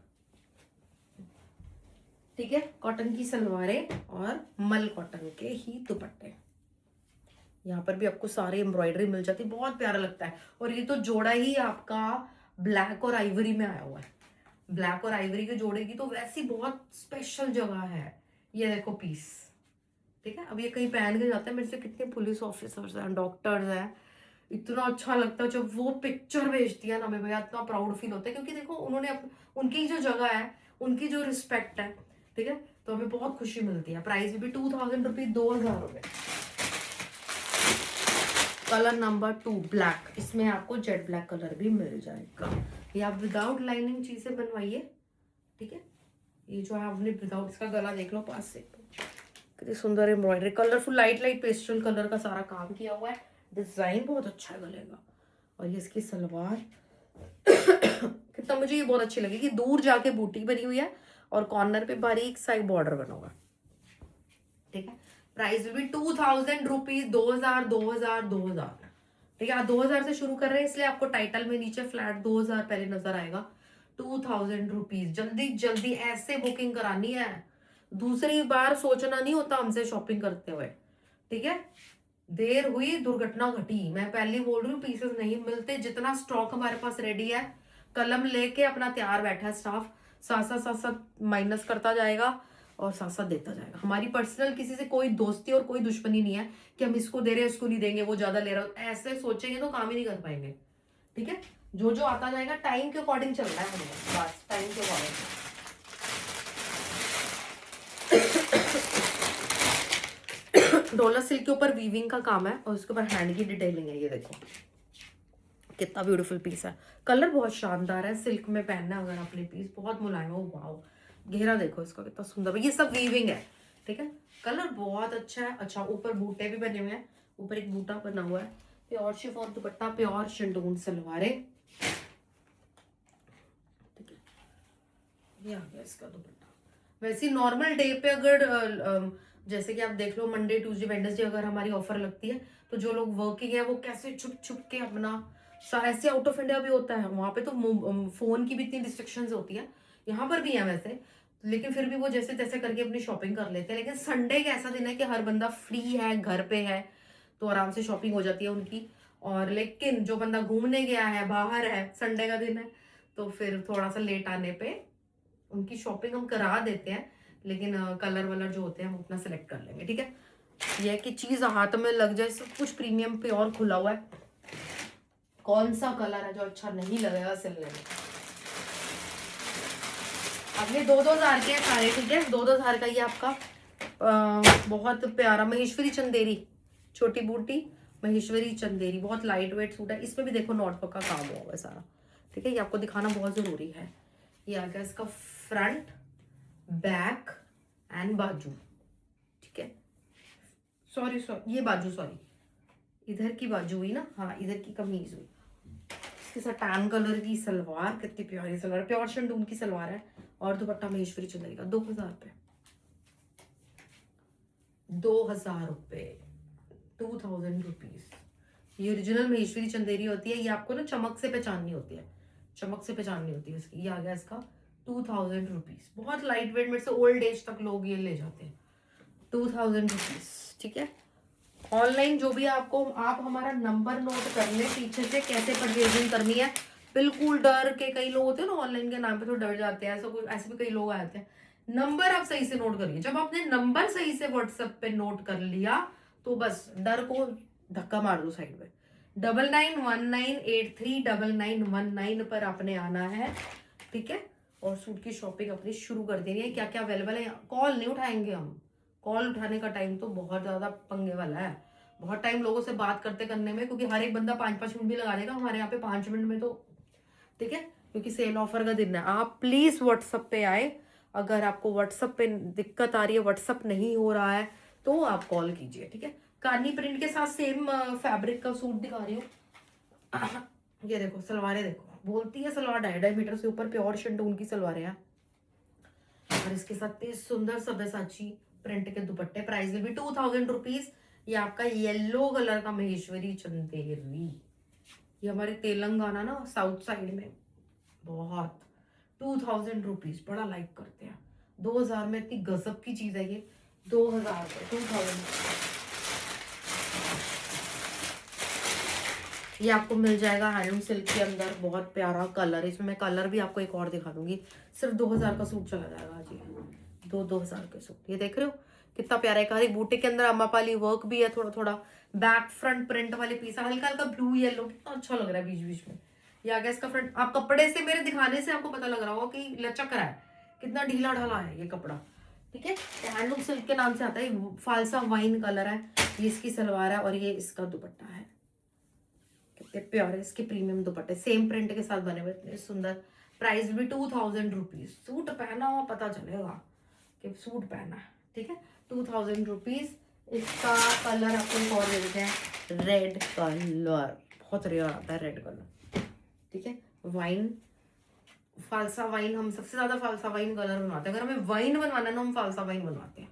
ठीक है, कॉटन की सलवारें और मल कॉटन के ही दुपट्टे। यहाँ पर भी आपको सारे एम्ब्रॉयडरी मिल जाती है, बहुत प्यारा लगता है। और ये तो जोड़ा ही आपका ब्लैक और आइवरी में आया हुआ है, ब्लैक और आइवरी के जोड़े की तो वैसी बहुत स्पेशल जगह है। ये देखो पीस। ठीक है, अब ये कहीं पहन के जाते हैं, मेरे से कितने पुलिस ऑफिसर्स हैं, डॉक्टर्स हैं, इतना अच्छा लगता है जब वो पिक्चर भेजती है ना, हमें भैया इतना प्राउड फील होता है, क्योंकि देखो उन्होंने उनकी जो जगह है, उनकी जो रिस्पेक्ट है, ठीक है, तो हमें बहुत खुशी मिलती है। प्राइस भी 2000 रुपीज, 2000 रुपए। कलर नंबर 2 ब्लैक, इसमें आपको जेट ब्लैक कलर भी मिल जाएगा। ये आप विदाउट लाइनिंग चीजें बनवाइए, ठीक है। ये जो है आपने विदाउट, इसका गला देख लो पास से, कितनी सुंदर embroidery, colourful light light pastel colour का सारा काम किया हुआ है। डिजाइन बहुत अच्छा है गले का। और ये इसकी सलवार कितना, मुझे ये बहुत अच्छी लगी कि दूर जाके बूटी बनी हुई है और कॉर्नर पे बारीक सा एक बॉर्डर बना हुआ है, ठीक है। प्राइस भी 2000 रुपीज, 2000 2000 2000, ठीक है। 2000 से शुरू कर रहे हैं, इसलिए आपको टाइटल में नीचे फ्लैट 2000 पहले नजर आएगा। 2000 रुपीज, जल्दी जल्दी ऐसे बुकिंग करानी है, दूसरी बार सोचना नहीं होता हमसे शॉपिंग करते हुए, ठीक है। देर हुई दुर्घटना घटी, मैं पहले बोल रही हूँ, पीसेस नहीं मिलते। जितना स्टॉक हमारे पास रेडी है, कलम लेके अपना तैयार बैठा है स्टाफ, साथ साथ माइनस करता जाएगा और साथ साथ देता जाएगा। हमारी पर्सनल किसी से कोई दोस्ती और कोई दुश्मनी नहीं है कि हम इसको दे रहे हैं इसको नहीं देंगे, वो ज्यादा ले रहा है, ऐसे सोचेंगे तो काम ही नहीं कर पाएंगे, ठीक है। जो जो आता जाएगा टाइम के अकॉर्डिंग चल रहा है हमें, बस टाइम के अकॉर्डिंग। डोला सिल्क के ऊपर वीविंग का काम है और उसके ऊपर हैंड की डिटेलिंग है। ये देखो कितना ब्यूटीफुल पीस है, कलर बहुत शानदार है। सिल्क में पहनना अगर आपने पीस, बहुत मुलायम है। वाओ, घेरा देखो इसका कितना सुंदर है। ये सब वीविंग है, ठीक है। कलर बहुत अच्छा है। अच्छा, ऊपर बूटे भी बने हुए हैं, ऊपर एक बूटा बना हुआ है। प्योर शिफॉन दुपट्टा, प्योर शिंडून सलवारे, ठीक है। ये आ गया इसका दुपट्टा। वैसे नॉर्मल डे पे अगर जैसे कि आप देख लो, मंडे ट्यूसडे वेडनेसडे अगर हमारी ऑफर लगती है, तो जो लोग वर्किंग है वो कैसे छुप छुप के अपना, ऐसे आउट ऑफ इंडिया भी होता है, वहां पे तो फोन की भी इतनी रिस्ट्रिक्शंस होती है, यहाँ पर भी है वैसे, लेकिन फिर भी वो जैसे तैसे करके अपनी शॉपिंग कर लेते हैं। लेकिन संडे एक ऐसा दिन है कि हर बंदा फ्री है, घर पे है, तो आराम से शॉपिंग हो जाती है उनकी। और लेकिन जो बंदा घूमने गया है, बाहर है, संडे का दिन है, तो फिर थोड़ा सा लेट आने पे उनकी शॉपिंग हम करा देते हैं। लेकिन कलर वलर जो होते हैं हम अपना सेलेक्ट कर लेंगे, ठीक है। यह कि चीज हाथ में लग जाए, सब कुछ प्रीमियम प्योर खुला हुआ है। कौन सा कलर है जो अच्छा नहीं लगेगा सिलने में। अब ये 2-2 हजार के सारे, ठीक है। 2-2 हजार का ये आपका बहुत प्यारा महेश्वरी चंदेरी, छोटी बूटी महेश्वरी चंदेरी, बहुत लाइट वेट सूट है। इसमें भी देखो नॉट वर्क का काम हुआ है सारा, ठीक है। ये आपको दिखाना बहुत जरूरी है। ये आ गया इसका फ्रंट, बैक एंड बाजू, ठीक है। सॉरी ये बाजू, सॉरी इधर की बाजू हुई ना, हाँ इधर की कमीज हुई। इसके साथ टैन कलर की सलवार, कितनी प्यारी सलवार, प्योर शिंडून की सलवार है। और दुपट्टा महेश्वरी चंदेरी का, 2000 रुपए, 2000 रुपए, 2000 रुपीज। ये ओरिजिनल महेश्वरी चंदेरी होती है। ये आपको ना चमक से पहचाननी होती है, चमक से पहचाननी होती है इसकी। ये आ गया इसका 2000 रुपीज, बहुत लाइट वेट, मेरे से ओल्ड एज तक लोग ये ले जाते हैं। 2000 रुपीज, ठीक है। ऑनलाइन जो भी आपको, आप हमारा नंबर नोट कर ले पीछे से, कैसे परचेजिंग करनी है। बिल्कुल डर के, कई लोग होते हैं ना ऑनलाइन के नाम पे तो डर जाते हैं, ऐसा कुछ, ऐसे भी कई लोग आते हैं। नंबर आप सही से नोट करिए। जब आपने नंबर सही से व्हाट्सएप पे नोट कर लिया, तो बस डर को धक्का मार दो साइड में। 9919839919 पर आपने आना है, ठीक है। और सूट की शॉपिंग अपनी शुरू कर देनी है। क्या क्या अवेलेबल है, कॉल नहीं उठाएंगे हम, कॉल उठाने का टाइम तो बहुत ज्यादा पंगे वाला है। बहुत टाइम लोगों से बात करते करने में, क्योंकि हर एक बंदा 5-5 मिनट भी लगा देगा, हमारे यहाँ पे 5 मिनट में तो, ठीक है। क्योंकि सेल ऑफर का दिन है। आप प्लीज व्हाट्सएप पे आए। अगर आपको व्हाट्सएप पे दिक्कत आ रही है, व्हाट्सएप नहीं हो रहा है, तो आप कॉल कीजिए, ठीक है। कार्नी प्रिंट के साथ सेम फैब्रिक का सूट दिखा रही हूँ। ये देखो सलवारें देखो, बोलती है सलवार 2.5 मीटर से ऊपर, प्योर शिंटून की सलवारें हैं। और इसके साथ सुंदर सब्यसाची प्रिंट के दुपट्टे। Price will be 2000 rupees. ये आपका येलो कलर का महेश्वरी चंदेरी, ये हमारे तेलंगाना ना साउथ साइड में बहुत। 2000 रुपीज, बड़ा लाइक करते हैं। 2000 में इतनी गजब की चीज है ये। 2000 2000। ये आपको मिल जाएगा हैंडलूम सिल्क के अंदर, बहुत प्यारा कलर। इसमें मैं कलर भी आपको एक और दिखा दूंगी। सिर्फ 2000 का सूट चला जाएगा जी, 2000 के सूट। ये देख रहे हो कितना प्यारा है। एक बूटे के अंदर अम्मापाली वर्क भी है, थोड़ा थोड़ा बैक फ्रंट प्रिंट वाले पीस, हल्का हल्का ब्लू येलो, कितना अच्छा लग रहा है बीच बीच में। ये आ गया इसका फ्रंट। आप कपड़े से, मेरे दिखाने से आपको पता लग रहा होगा कि लचक रहा है, कितना ढीला ढाला है ये कपड़ा। ठीक है। हैंडलूम सिल्क के नाम से आता है, फालसा वाइन कलर है, ये इसकी सलवार है और ये इसका दुपट्टा है। कितने प्योर है इसके प्रीमियम दुपट्टे, सेम प्रिंट के साथ बने हुए, इतने सुंदर। प्राइस भी 2000 रुपीज। सूट पहना हुआ पता चलेगा कि सूट पहना है, ठीक है। 2000 रुपीज। इसका कलर आपको एक और दे देते हैं, रेड कलर, बहुत रेयर आता है रेड कलर, ठीक है। वाइन, फालसा वाइन, हम सबसे ज्यादा फालसा वाइन कलर बनवाते हैं। अगर हमें वाइन बनवाना है ना, हम फालसा वाइन बनवाते हैं,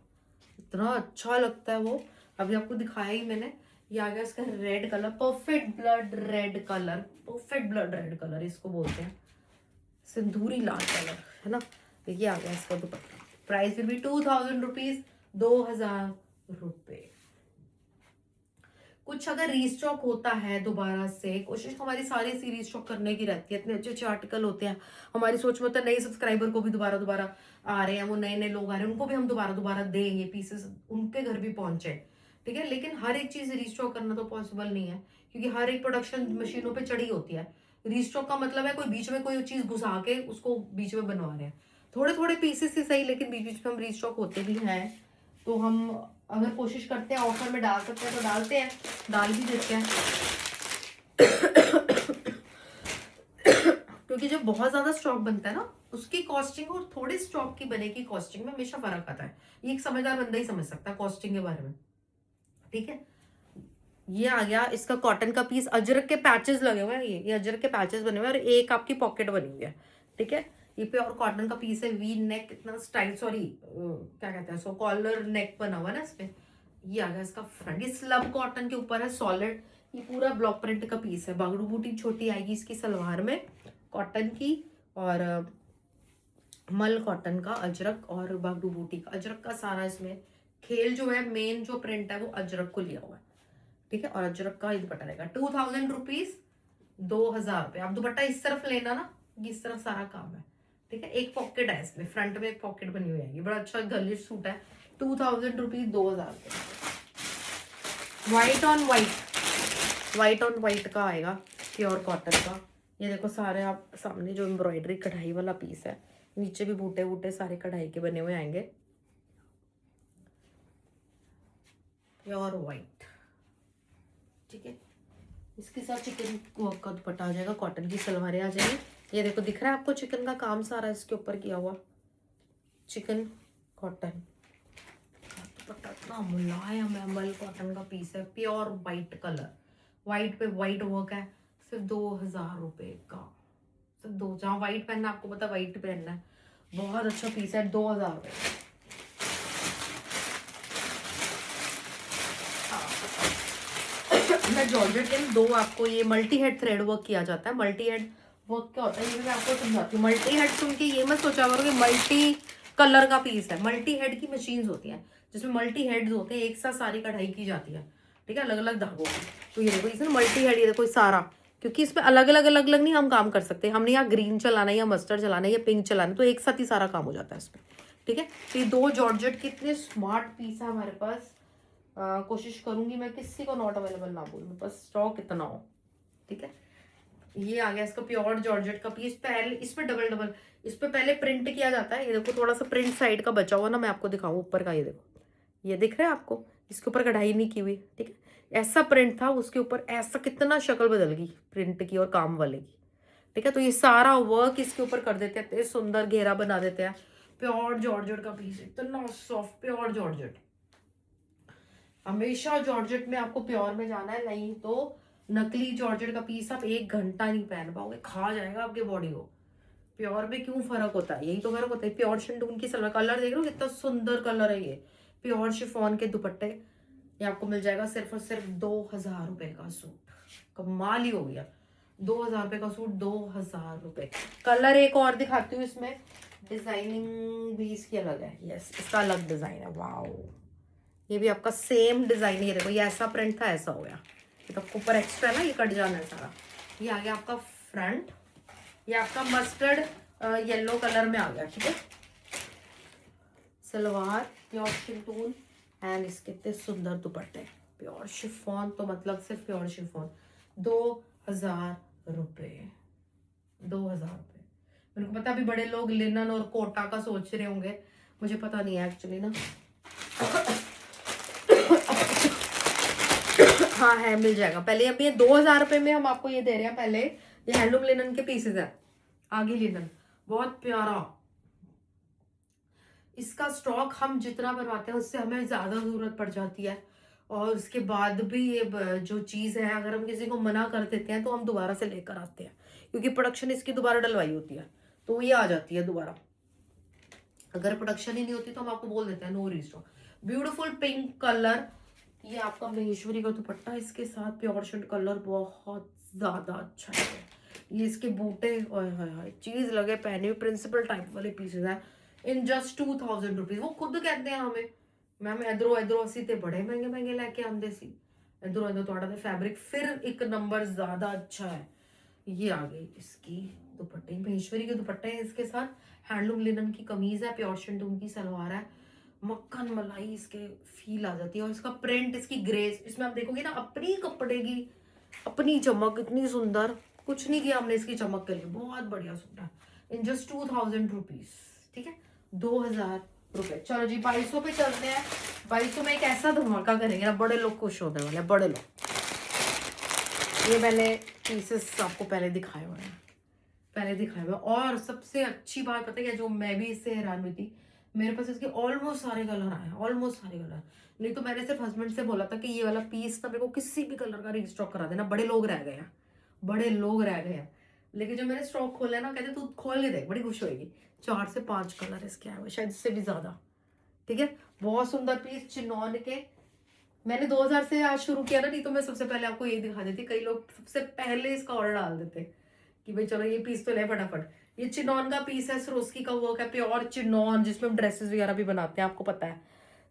इतना अच्छा लगता है वो। अभी आपको दिखाया ही मैंने। ये आ गया इसका red colour, perfect blood red colour, perfect blood red colour इसको बोलते हैं, सिंदूरी लाल कलर, है ना। ये आ गया इसका दुपट्टा। प्राइस विल बी 2000 रुपीज, 2000 रुपए। कुछ अगर रीस्टॉक होता है दोबारा से, कोशिश हमारी सारी सी रीस्टॉक करने की रहती है, इतने अच्छे अच्छे आर्टिकल होते हैं। हमारी सोच में होता है नए सब्सक्राइबर को भी दोबारा दोबारा आ रहे हैं, वो नए नए लोग आ रहे हैं, उनको भी हम दोबारा दोबारा देंगे, पीसेस उनके घर भी पहुंचे, ठीक है। लेकिन हर एक चीज रीस्टॉक करना तो पॉसिबल नहीं है, क्योंकि हर एक प्रोडक्शन मशीनों पे चढ़ी होती है। रीस्टॉक का मतलब है कोई बीच में कोई चीज घुसा के उसको बीच में बनवा रहे हैं, थोड़े थोड़े पीसेस ही सही, लेकिन बीच बीच में हम रीस्टॉक होते भी हैं। तो हम अगर कोशिश करते हैं ऑफर में डाल सकते हैं तो डालते हैं, डाल भी देते हैं। क्योंकि जब बहुत ज्यादा स्टॉक बनता है ना, उसकी कॉस्टिंग और थोड़े स्टॉक की बने की कॉस्टिंग में हमेशा फर्क आता है। ये एक समझदार बंदा ही समझ सकता है कॉस्टिंग के बारे में, ठीक है। ये आ गया इसका कॉटन का पीस, अजरक के पैचेस लगे हुए हैं, ये अजरक के पैचेस बने हुए हैं और एक आपकी पॉकेट बनी हुई है, ठीक है। ये प्योर कॉटन का पीस है, वी नेक, इतना स्टाइल, सॉरी क्या कहते हैं सो, कॉलर नेक बना हुआ है ना इसमें। ये आ गया इसका फ्रंट, ये स्लब कॉटन के ऊपर है, सॉलिड। ये पूरा ब्लॉक प्रिंट का पीस है, बागड़ू बूटी छोटी आएगी इसकी सलवार में, कॉटन की, और मल कॉटन का अजरक और बागड़ू बूटी का अजरक का सारा इसमें खेल जो है, मेन जो प्रिंट है वो अजरक को लिया हुआ है, ठीक है। और अजरक का दुपट्टा रहेगा 2000 रुपीज, 2000 रुपये। आप दुपट्टा इस तरफ लेना ना, इस तरफ सारा काम है, ठीक है। एक पॉकेट है इसमें, फ्रंट में एक पॉकेट बनी हुई है, ये बड़ा अच्छा गर्लिश सूट है। 2000 रुपीज, 2000 रुपये। White on white, white on white का आएगा, प्योर कॉटन का। ये देखो सारे आप सामने जो एम्ब्रॉयडरी कढ़ाई वाला पीस है, नीचे भी बूटे बूटे सारे कढ़ाई के बने हुए आएंगे, प्योर व्हाइट, ठीक है। इसके साथ चिकन वर्क का दुपट्टा आ जाएगा, कॉटन की सलवारें आ जाएगी। ये देखो दिख रहा है आपको चिकन का काम सारा इसके ऊपर किया हुआ, चिकन कॉटन दुपट्टा, इतना मुलायम है, मल कॉटन का पीस है, प्योर वाइट कलर, वाइट पे वाइट वर्क है, सिर्फ 2000 रुपये का। सिर्फ दो, जहाँ वाइट पहनना आपको पता वाइट पहनना है, बहुत अच्छा पीस है, 2000 रुपये। मैं जॉर्जेट के दो आपको, ये मल्टी हेड थ्रेड वर्क किया जाता है। मल्टी हेड वर्क क्या होता है ये मैं आपको समझाती हूँ। मल्टी हेड सुन के ये मत सोचा करो कि मल्टी कलर का पीस है। मल्टी हेड की मशीन्स होती हैं जिसमें मल्टी हेड्स होते हैं, एक साथ सारी कढ़ाई की जाती है, ठीक है, अलग अलग धागों की। तो ये देखो इसमें मल्टी हेड, ये देखो सारा, क्योंकि इसमें अलग अलग नहीं हम काम कर सकते। हमने यहाँ ग्रीन चलाना है या मस्टर्ड चलाना है या पिंक चलाना है, तो एक साथ ही सारा काम हो जाता है इसमें, ठीक है। तो ये दो जॉर्जेट कितने स्मार्ट पीस है हमारे पास। कोशिश करूंगी मैं किसी को नॉट अवेलेबल ना बोलूं, बस स्टॉक इतना हो, ठीक है। ये आ गया इसका प्योर जॉर्जेट का पीस, पहले इसमें डबल डबल, इस पे पहले प्रिंट किया जाता है। ये देखो थोड़ा सा प्रिंट साइड का बचा हुआ ना, मैं आपको दिखाऊं ऊपर का, ये देखो, ये दिख रहा है आपको, इसके ऊपर कढ़ाई नहीं की हुई, ठीक है। ऐसा प्रिंट था उसके ऊपर, ऐसा कितना शक्ल बदल गई प्रिंट की और काम वाले की, ठीक है। तो ये सारा वर्क इसके ऊपर कर देते हैं, इतने सुंदर घेरा बना देते हैं। प्योर जॉर्जेट का पीस, इतना सॉफ्ट प्योर जॉर्जेट। हमेशा जॉर्जेट में आपको प्योर में जाना है, नहीं तो नकली जॉर्जेट का पीस आप 1 घंटा नहीं पहन पाओगे, खा जाएगा आपके बॉडी को। प्योर में क्यों फर्क होता है, यही तो फर्क होता है। प्योर शिंटून की सलवार, कलर देख रहे हो कितना सुंदर कलर है ये, प्योर शिफॉन के दुपट्टे। ये आपको मिल जाएगा सिर्फ और सिर्फ 2000 रुपए का सूट, कमाल ही हो गया। 2000 रुपए का सूट, 2000 रुपए। कलर एक और दिखाती हूँ इसमें, डिजाइनिंग भी इसकी अलग है, यस इसका अलग डिजाइन है, वाओ। ये भी आपका सेम डिजाइन, ये देखो ये ऐसा प्रिंट था, ऐसा हो गया, ये तो ऊपर एक्स्ट्रा है ना, ये कट जाना है सारा। ये आ गया आपका फ्रंट, ये आपका मस्टर्ड येलो कलर में आ गया, ठीक है। सलवार प्योर शिफॉन एंड इसके इतने सुंदर दुपट्टे, प्योर शिफॉन तो मतलब सिर्फ प्योर शिफॉन। 2000 रुपये, 2000 रुपये। मेरे को पता अभी बड़े लोग लिनन और कोटा का सोच रहे होंगे, मुझे पता नहीं है एक्चुअली ना। हाँ है, मिल जाएगा। पहले अभी ये 2000 में हम आपको ये दे रहे हैं। पहले ये हैंडलूम लिनन के पीसेस है, आगे लिनन बहुत प्यारा। इसका स्टॉक हम जितना बनवाते हैं उससे हमें ज्यादा जरूरत पड़ जाती है, और उसके बाद भी ये जो चीज है अगर हम किसी को मना कर देते हैं तो हम दोबारा से लेकर आते हैं, क्योंकि प्रोडक्शन इसकी दोबारा डलवाई होती है तो ये आ जाती है दोबारा। अगर प्रोडक्शन ही नहीं होती तो हम आपको बोल देते हैं no restock. Beautiful pink colour, ये आपका महेश्वरी का दुपट्टा इसके साथ प्योर शिट कलर बहुत ज्यादा अच्छा है। ये इसके बूटे चीज लगे पहने हुए प्रिंसिपल टाइप वाले पीसेस हैं इन जस्ट 2000 रुपीज। वो खुद कहते हैं हमें मैम इधरों इधरों असी ते बड़े महंगे महंगे लेके आंदे सी, इधरों इधरों थोड़ा सा फैब्रिक फिर एक नंबर ज्यादा अच्छा है। ये आ गई इसकी दुपट्टे, महेश्वरी के दुपट्टे हैं इसके साथ, हैंडलूम लिनन की कमीज है, प्योर शिंटून की सलवार है, मक्खन मलाई इसके फील आ जाती है। और इसका प्रिंट, इसकी ग्रेस, इसमें आप देखोगे ना अपनी कपड़े की अपनी चमक इतनी सुंदर, कुछ नहीं किया हमने इसकी चमक के लिए, बहुत बढ़िया सूट है इन जस्ट 2000 रुपीज। ठीक है, 2000 रुपए। चलो जी 2200 पे चलते हैं। 2200 में एक ऐसा धमाका करेंगे ना, बड़े लोग खुश होने वाले, बड़े लोग। ये मैंने पीसेस आपको पहले दिखाए हुए हैं, पहले दिखाए हुए। और सबसे अच्छी बात पता है क्या, जो मैं भी इससे हैरान हुई थी, मेरे पास इसके ऑलमोस्ट सारे कलर आए हैं, ऑलमोस्ट सारे कलर। नहीं तो मैंने सिर्फ हस्बैंड से बोला था कि ये वाला पीस ना मेरे को किसी भी कलर का रीस्टॉक करा देना, बड़े लोग रह गए हैं, बड़े लोग रह गए हैं। लेकिन जब मैंने स्टॉक खोला ना, कहते तू खोल के देख बड़ी खुश होएगी, 4 से 5 कलर इसके आए हुए, शायद इससे भी ज्यादा। ठीक है, बहुत सुंदर पीस चिनॉन के। मैंने 2000 से आज शुरू किया ना, नहीं तो मैं सबसे पहले आपको ये दिखा देती। कई लोग सबसे पहले इसका ऑर्डर डाल देते कि भाई चलो ये पीस तो ले फटाफट। ये चिनॉन का पीस है, सरोस्की का वर्क है, प्योर चिनॉन, जिसमें हम ड्रेसेस वगैरह भी बनाते हैं, आपको पता है।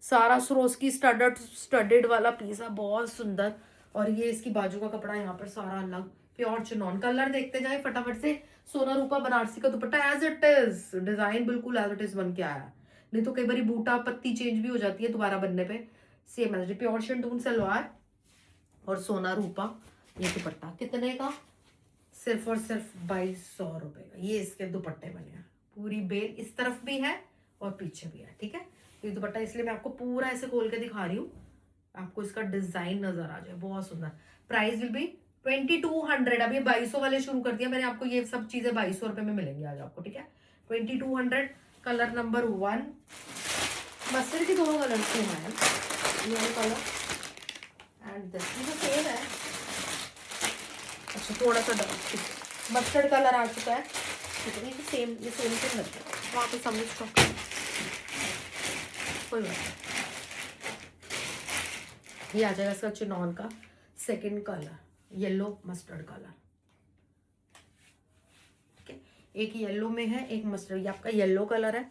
सारा सरोस्की स्टडेड वाला पीस है, बहुत सुंदर। और ये इसकी बाजू का कपड़ा यहाँ पर सारा अलग प्योर चिनॉन। कलर देखते जाए फटाफट से। सोना रूपा बनारसी का dupatta as it is, design बिल्कुल एज इट इज बन के आया। नहीं तो कई बार बूटा पत्ती चेंज भी हो जाती है दोबारा बनने पे। सेम एज प्योर शिंटून सलवार और सोना रूपा ये दुपट्टा। कितने का? सिर्फ और सिर्फ 2200 रुपए का ये इसके दुपट्टे बने हैं। पूरी बेल इस तरफ भी है और पीछे भी है। ठीक है, ये दुपट्टा इसलिए मैं आपको पूरा ऐसे खोल के दिखा रही हूँ, आपको इसका डिजाइन नजर आ जाए, बहुत सुंदर। Price will be 2200। अभी 2200 वाले शुरू कर दिया मैंने आपको, ये सब चीजें 2200 रुपए में मिलेंगी आज आपको। ठीक है, 2200। कलर नंबर 1, मस्टर्ड की दोनों कलर के हैं, ये कलर एंड दिस भी सेम है। अच्छा थोड़ा सा डार्क मस्टर्ड कलर आ चुका है, ये सेम लगता है वहाँ पे समझ स्टॉक कोई बात नहीं। ये आ जाएगा इसका चिनॉन का second colour, yellow mustard colour. ठीक है, एक येलो में है, एक मस्टर्ड। ये आपका येलो कलर है।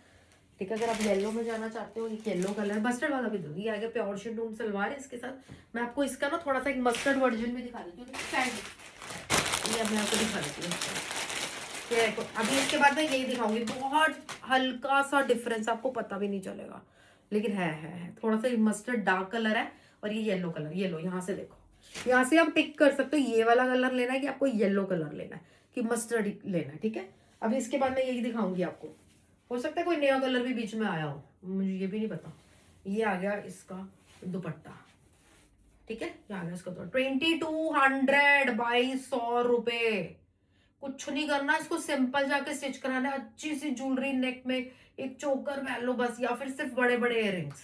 ठीक है, अगर आप येलो में जाना चाहते हो, एक येलो कलर मस्टर्ड वाला भी दो। ये आएगा प्योर शिफॉन सलवार है इसके साथ। मैं आपको इसका ना थोड़ा सा एक मस्टर्ड वर्जन में दिखा देती हूँ, ये मैं आपको दिखा देती हूँ। ये देखो, अभी इसके बाद मैं यही दिखाऊंगी, बहुत हल्का सा डिफरेंस, आपको पता भी नहीं चलेगा, लेकिन है थोड़ा सा। मस्टर्ड डार्क कलर है और ये येलो कलर। ये लो, यहाँ से देखो, यहाँ से आप टिक कर सकते हो ये वाला कलर लेना है कि आपको येलो कलर लेना है कि मस्टर्ड लेना है। ठीक है, अभी इसके बाद मैं यही दिखाऊंगी आपको। हो सकता है कोई नया कलर भी बीच में आया हो, मुझे ये भी नहीं पता। ये आ गया इसका दुपट्टा। ठीक है, ये आ गया इसका दुपट्टा 2200, 2200 रुपए। कुछ नहीं करना, इसको सिंपल जाके स्टिच कराना है। अच्छी सी ज्वेलरी नेक में, एक चोकर पहन लो बस, या फिर सिर्फ बड़े बड़े इयररिंग्स।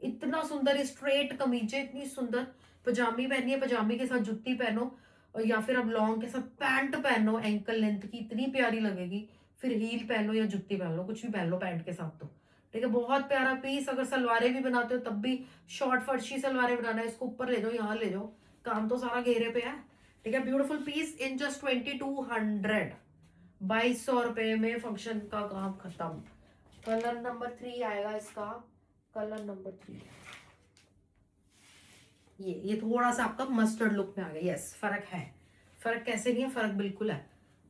इतना सुंदर स्ट्रेट कमीजे, इतनी सुंदर पजामी पहनी है, पजामी के साथ जुत्ती पहनो, और या फिर अब लॉन्ग के साथ पैंट पहनो एंकल लेंथ की, इतनी प्यारी लगेगी। फिर हील पहन लो या जुत्ती पहन लो, कुछ भी पहन लो पैंट के साथ। तो ठीक है, बहुत प्यारा पीस। अगर सलवारें भी बनाते हो तब भी, शॉर्ट फर्शी सलवारें बनाना है, इसको ऊपर ले जाओ, यहाँ ले जाओ, काम तो सारा घेरे पे है। ठीक है, ब्यूटीफुल पीस इन जस्ट 2200, 2200 रुपए में फंक्शन का काम खत्म। कलर नंबर 3 आएगा इसका, कलर नंबर 3 ये थोड़ा सा आपका मस्टर्ड लुक में आ गया। यस, फर्क है, फर्क कैसे नहीं है, फर्क बिल्कुल है।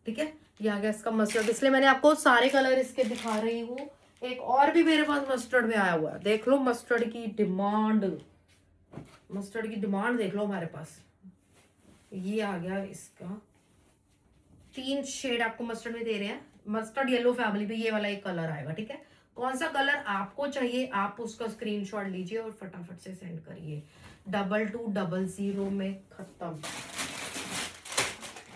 ठीक है, ये आ गया इसका मस्टर्ड, इसलिए मैंने आपको सारे कलर इसके दिखा रही हूँ। एक और भी मेरे पास मस्टर्ड में आया हुआ है, देख लो। मस्टर्ड की डिमांड देख लो हमारे पास। ये आ गया इसका 3 शेड आपको मस्टर्ड में दे रहे हैं। मस्टर्ड येलो फैमिली पे ये वाला एक कलर आएगा। ठीक है, कौन सा कलर आपको चाहिए आप उसका स्क्रीनशॉट लीजिए और फटाफट से सेंड करिए। 2200 में खत्म।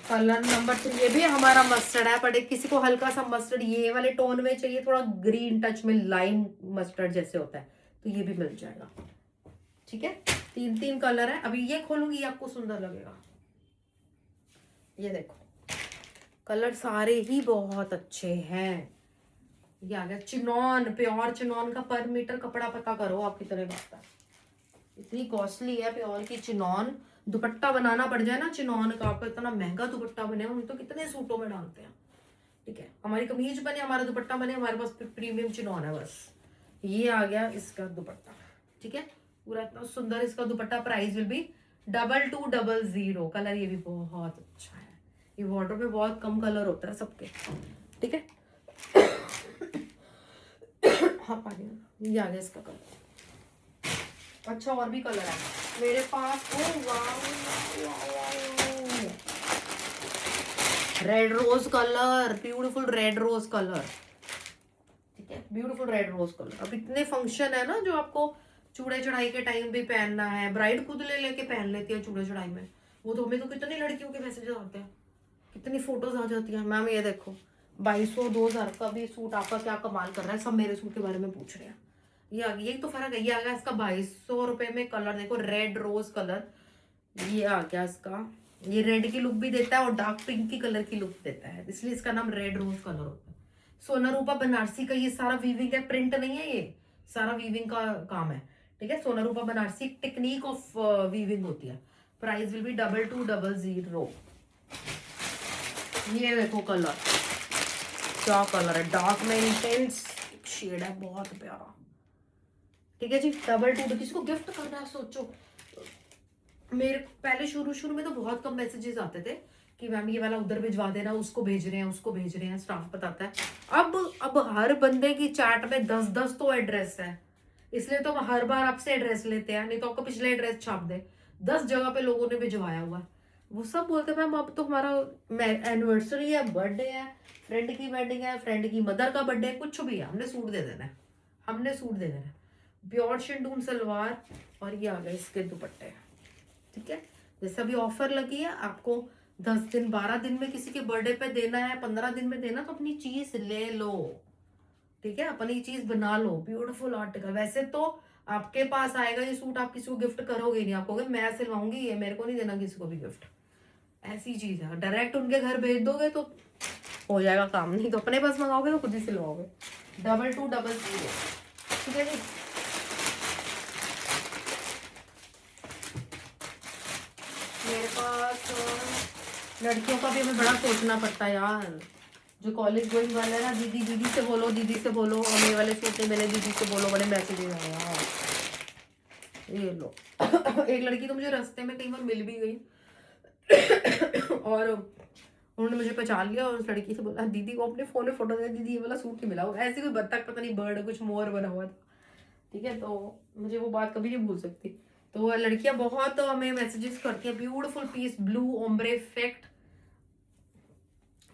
कलर नंबर 3 ये भी हमारा मस्टर्ड है, बट किसी को हल्का सा मस्टर्ड ये वाले टोन में चाहिए, थोड़ा ग्रीन टच में लाइम मस्टर्ड जैसे होता है, तो ये भी मिल जाएगा। ठीक है, 3 कलर है। अभी ये खोलूंगी, आपको सुंदर लगेगा। ये देखो कलर सारे ही बहुत अच्छे हैं। ये आ गया चिनॉन, प्योर चिनॉन का पर मीटर कपड़ा पता करो आप कितने का आता है। इतनी कॉस्टली है प्योर की चिनॉन। दुपट्टा बनाना पड़ जाए ना चिनॉन का, आपको इतना महंगा दुपट्टा बने, हम तो कितने सूटों में डालते हैं। ठीक है, हमारी कमीज बने, हमारा दुपट्टा बने, हमारे पास प्रीमियम चिनॉन है बस। ये आ गया इसका दुपट्टा। ठीक है, पूरा इतना सुंदर इसका दुपट्टा। Price will be 2200। कलर ये भी बहुत अच्छा है। ये वार्डरोब में बहुत कम कलर होता है सबके। ठीक है, हाँ पानी। ये आ गया इसका कलर। अच्छा और भी कलर है मेरे पास। Red rose colour, beautiful red rose colour. ठीक है, ब्यूटीफुल रेड रोज कलर। अब इतने फंक्शन है ना जो आपको चूड़े चढ़ाई के टाइम भी पहनना है। ब्राइड खुद ले लेके पहन लेती है चूड़े चढ़ाई में। वो तो हमें तो कितनी लड़कियों के मैसेज आते हैं, कितनी फोटोज आ जाती है। मैम ये देखो 2200-2000 का भी सूट आपका क्या कमाल कर रहा है, सब मेरे सूट के बारे में पूछ रहे हैं। ये आ गया, यही तो फर्क है। ये आ गया इसका 2200 रुपए में। कलर देखो रेड रोज कलर। ये आ गया इसका, ये रेड की लुक भी देता है और डार्क पिंक की कलर की लुक देता है, इसलिए इसका नाम रेड रोज कलर होता है। सोनारूपा बनारसी का ये सारा वीविंग है, प्रिंट नहीं है, ये सारा वीविंग का काम है। ठीक है, सोनारूपा बनारसी टेक्निक ऑफ वीविंग होती है। Price will be 2200। ये देखो कलर, क्या कलर है, डार्क में इंटेंस शेड है, बहुत प्यारा। ठीक है जी, 2200। किसी को गिफ्ट करना है सोचो। मेरे पहले शुरू में तो बहुत कम मैसेजेस आते थे कि मैम ये वाला उधर भिजवा देना, उसको भेज रहे हैं, उसको भेज रहे हैं, स्टाफ बताता है। अब हर बंदे की चैट में 10-10 तो एड्रेस है, इसलिए तो हम हर बार आपसे एड्रेस लेते हैं, नहीं तो आपको पिछले एड्रेस छाप दे। 10 जगह पे लोगों ने भिजवाया हुआ है। वो सब बोलते हैं मैम अब तो हमारा एनिवर्सरी है, बर्थडे है, फ्रेंड की वेडिंग है, फ्रेंड की मदर का बर्थडे है, कुछ भी है, हमने सूट दे देना है, हमने सूट दे देना है। प्योर शिंडून सलवार और ये आ गए इसके दुपट्टे। ठीक है, जैसे अभी ऑफर लगी है, आपको 10 दिन 12 दिन में किसी के बर्थडे पे देना है, 15 दिन में देना, तो अपनी चीज ले लो। ठीक है, अपनी चीज बना लो। Beautiful article. वैसे तो आपके पास आएगा ये सूट, आप किसी को गिफ्ट करोगे नहीं, आप कहोगे मैं सिलवाऊंगी, ये मेरे को नहीं देना किसी को भी गिफ्ट। ऐसी चीज है, डायरेक्ट उनके घर भेज दोगे तो हो जाएगा काम, नहीं तो अपने पास मंगाओगे तो खुद ही सिलवाओगे। 2200। ठीक है जी, मेरे पास लड़कियों का भी हमें बड़ा सोचना पड़ता है यार। जो कॉलेज गोइंग वाला है ना, दीदी दीदी से बोलो, दीदी से बोलो, और मेरे वाले सूट नहीं मैंने दीदी से बोलो, बड़े मैसेजेस आए यार। ये लो एक लड़की तो मुझे रास्ते में कई बार मिल भी गई और उन्होंने मुझे पहचान लिया और उस लड़की से बोला दीदी को अपने फोन में फोटो दे, दीदी ये वाला सूट नहीं मिला। ऐसे कोई बत्तख पता नहीं बर्ड कुछ मोर बना हुआ था। ठीक है, तो मुझे वो बात कभी नहीं भूल सकती। तो लड़कियां बहुत हमें मैसेजेस करती हैं। Beautiful piece, blue ombre effect.